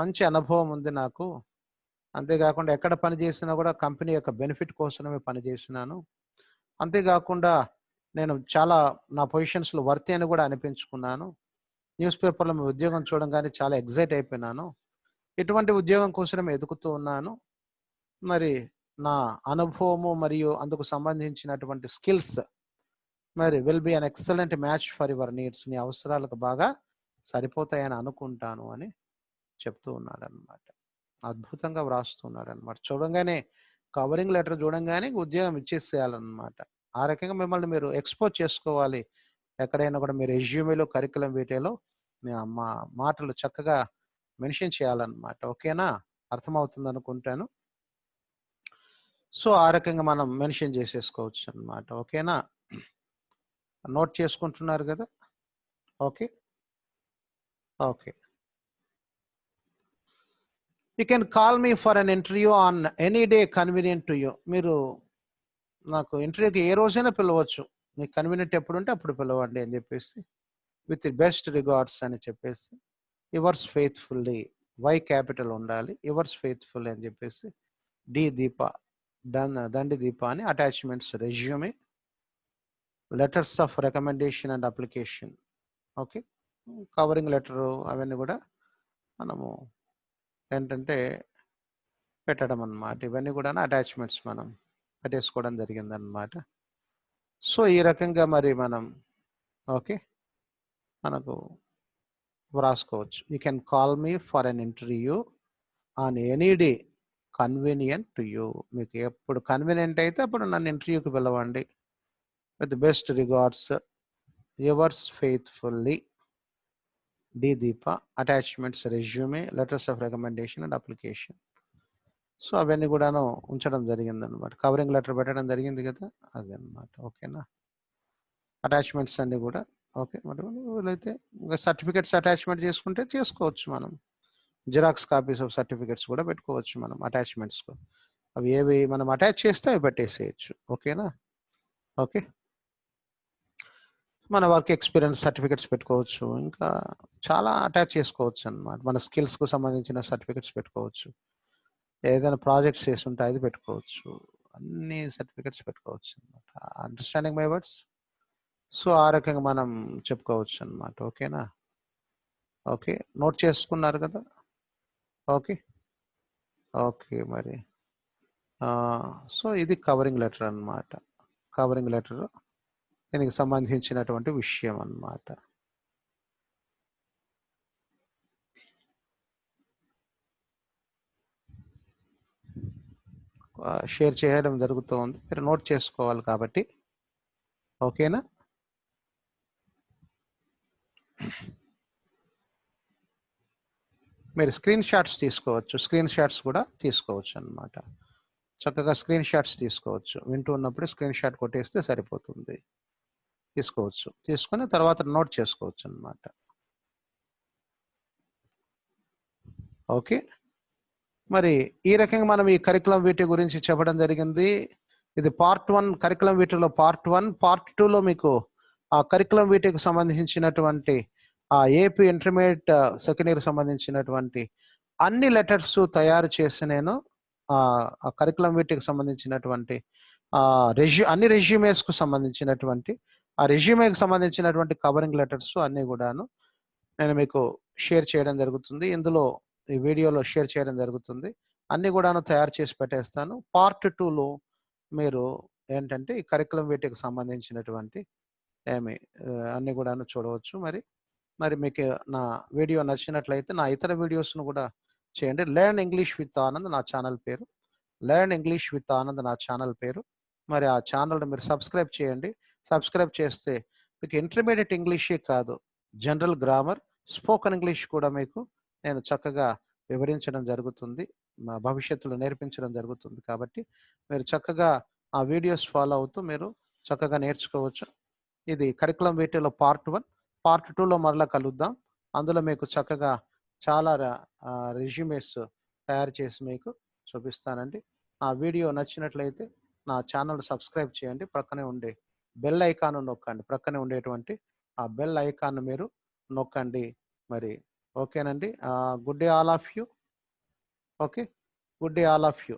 మంచి అనుభవం ఉంది నాకు, అంతేకాకుండా ఎక్కడ పని చేసినా కూడా కంపెనీ యొక్క బెనిఫిట్ కోసమే పని చేసినాను, అంతేకాకుండా నేను చాలా నా పొజిషన్స్లో వర్తి అని కూడా అనిపించుకున్నాను, న్యూస్ పేపర్లో మీ ఉద్యోగం చూడంగానే చాలా ఎగ్జైట్ అయిపోయినాను, ఇటువంటి ఉద్యోగం కోసమే ఎదుగుతూ ఉన్నాను. మరి నా అనుభవము మరియు అందుకు సంబంధించినటువంటి స్కిల్స్ మరి will be an excellent match for your needs, నీ అవసరాలకు బాగా సరిపోతాయని అనుకుంటాను అని చెప్తూ ఉన్నాడు అనమాట. అద్భుతంగా వ్రాస్తున్నాడు అనమాట. చూడంగానే కవరింగ్ లెటర్ చూడంగానే ఉద్యోగం ఇచ్చేసేయాలన్నమాట. ఆ రకంగా మిమ్మల్ని మీరు ఎక్స్పోజ్ చేసుకోవాలి. ఎక్కడైనా కూడా మీరు రెజ్యూమేలో, కరికులం వీటిలో మా మాటలు చక్కగా మెన్షన్ చేయాలన్నమాట. ఓకేనా, అర్థమవుతుంది అనుకుంటాను. సో ఆ రకంగా మనం మెన్షన్ చేసేసుకోవచ్చు అన్నమాట. ఓకేనా? నోట్ చేసుకుంటున్నారు కదా? Okay. Okay. You can call me for an interview on any day convenient to you. మీరు నాకు ఇంటర్వ్యూకి ఏ రోజైనా పిలవచ్చు. మీకు కన్వీనియంట్ ఎప్పుడుంటే అప్పుడు పిలవండి అని చెప్పేసి, విత్ ది బెస్ట్ రిగార్డ్స్ అని చెప్పేసి, యువర్స్ ఫెయిత్ఫుల్లీ, వై క్యాపిటల్ ఉండాలి, యువర్స్ ఫెయిత్ఫుల్లీ అని చెప్పేసి, డి దీప, దండి దీప అని attachments, resume, letters of recommendation and application. Okay. Covering letter అవన్నీ కూడా మనము ఏంటంటే పెట్టడం అన్నమాట. ఇవన్నీ కూడా అటాచ్మెంట్స్ మనం పెట్టేసుకోవడం జరిగిందన్నమాట. సో ఈ రకంగా మరి మనం ఓకే మనకు వ్రాసుకోవచ్చు. You can call me for an interview on any day convenient to you. మీకు ఎప్పుడు కన్వీనియంట్ అయితే అప్పుడు నన్ను ఇంటర్వ్యూకి పిలవండి. With best regards, yours faithfully, D Deepa, attachments, resume, letters of recommendation and application. So అవన్నీ కూడాను ఉంచడం జరిగిందనమాట. కవరింగ్ లెటర్ పెట్టడం జరిగింది కదా, అది అనమాట. ఓకేనా? అటాచ్మెంట్స్ అన్నీ కూడా ఓకే. మరి వీలైతే ఇంకా సర్టిఫికెట్స్ అటాచ్మెంట్ చేసుకుంటే చేసుకోవచ్చు మనం. జిరాక్స్ కాపీస్ ఆఫ్ సర్టిఫికెట్స్ కూడా పెట్టుకోవచ్చు మనం అటాచ్మెంట్స్లో. అవి ఏవి మనం అటాచ్ చేస్తే అవి పెట్టేసేయచ్చు. ఓకేనా? ఓకే. మన వర్క్ ఎక్స్పీరియన్స్ సర్టిఫికెట్స్ పెట్టుకోవచ్చు. ఇంకా చాలా అటాచ్ చేసుకోవచ్చు అన్నమాట. మన స్కిల్స్కు సంబంధించిన సర్టిఫికెట్స్ పెట్టుకోవచ్చు. ఏదైనా ప్రాజెక్ట్స్ చేస్తుంటే అది పెట్టుకోవచ్చు. అన్ని సర్టిఫికెట్స్ పెట్టుకోవచ్చు అనమాట. Understanding my words? సో ఆ రకంగా మనం చెప్పుకోవచ్చు అన్నమాట. ఓకేనా? ఓకే. నోట్ చేసుకున్నారు కదా? ఓకే. ఓకే. మరి సో ఇది కవరింగ్ లెటర్ అన్నమాట. కవరింగ్ లెటర్ దీనికి సంబంధించినటువంటి విషయం అన్నమాట. షేర్ చేయడం జరుగుతుంది. మీరు నోట్ చేసుకోవాలి కాబట్టి. ఓకేనా? మీరు స్క్రీన్ షాట్స్ తీసుకోవచ్చు. స్క్రీన్ షాట్స్ కూడా తీసుకోవచ్చు అన్నమాట. చక్కగా స్క్రీన్ షాట్స్ తీసుకోవచ్చు. వింటూ ఉన్నప్పుడు స్క్రీన్ షాట్ కొట్టేస్తే సరిపోతుంది. తీసుకోవచ్చు. తీసుకొని తర్వాత నోట్ చేసుకోవచ్చు అన్నమాట. ఓకే. మరి ఈ రకంగా మనం ఈ కరికులం వీటి గురించి చెప్పడం జరిగింది. ఇది పార్ట్ 1 కరికులం వీటిలో పార్ట్ 1. పార్ట్ 2లో మీకు ఆ కరికులం వీటికి సంబంధించినటువంటి ఆ ఏపీ ఇంటర్మీడియట్ సెకండ్ ఇయర్ సంబంధించినటువంటి అన్ని లెటర్స్ తయారు చేసి నేను ఆ కరికులం వీటికి సంబంధించినటువంటి అన్ని రెజ్యూమేస్కు సంబంధించినటువంటి ఆ రెజ్యూమేకి సంబంధించినటువంటి కవరింగ్ లెటర్స్ అన్నీ కూడాను నేను మీకు షేర్ చేయడం జరుగుతుంది. ఇందులో ఈ వీడియోలో షేర్ చేయడం జరుగుతుంది. అన్నీ కూడాను తయారు చేసి పెట్టేస్తాను. పార్ట్ 2లో మీరు ఏంటంటే ఈ కరికులం వీటికి సంబంధించినటువంటి అన్నీ కూడాను చూడవచ్చు. మరి మీకు నా వీడియో నచ్చినట్లయితే నా ఇతర వీడియోస్ను కూడా చేయండి. లెర్న్ ఇంగ్లీష్ విత్ ఆనంద్ నా ఛానల్ పేరు. లెర్న్ ఇంగ్లీష్ విత్ ఆనంద్ నా ఛానల్ పేరు. మరి ఆ ఛానల్ని మీరు సబ్స్క్రైబ్ చేయండి. సబ్స్క్రైబ్ చేస్తే మీకు ఇంటర్మీడియట్ ఇంగ్లీషే కాదు, జనరల్ గ్రామర్, స్పోకెన్ ఇంగ్లీష్ కూడా మీకు నేను చక్కగా వివరించడం జరుగుతుంది. మా భవిష్యత్తులో నేర్పించడం జరుగుతుంది. కాబట్టి మీరు చక్కగా ఆ వీడియోస్ ఫాలో అవుతూ మీరు చక్కగా నేర్చుకోవచ్చు. ఇది కరికులం వీటిలో పార్ట్ 1. పార్ట్ 2లో మరలా కలుద్దాం. అందులో మీకు చక్కగా చాలా రెజ్యూమేస్ తయారు చేసి మీకు చూపిస్తానండి. ఆ వీడియో నచ్చినట్లయితే నా ఛానల్ సబ్స్క్రైబ్ చేయండి. ప్రక్కనే ఉండే బెల్ ఐకాన్ నొక్కండి. ప్రక్కనే ఉండేటువంటి ఆ బెల్ ఐకాన్ మీరు నొక్కండి. మరి ఓకేనండి. Good day all of you. Okay. Good day all of you.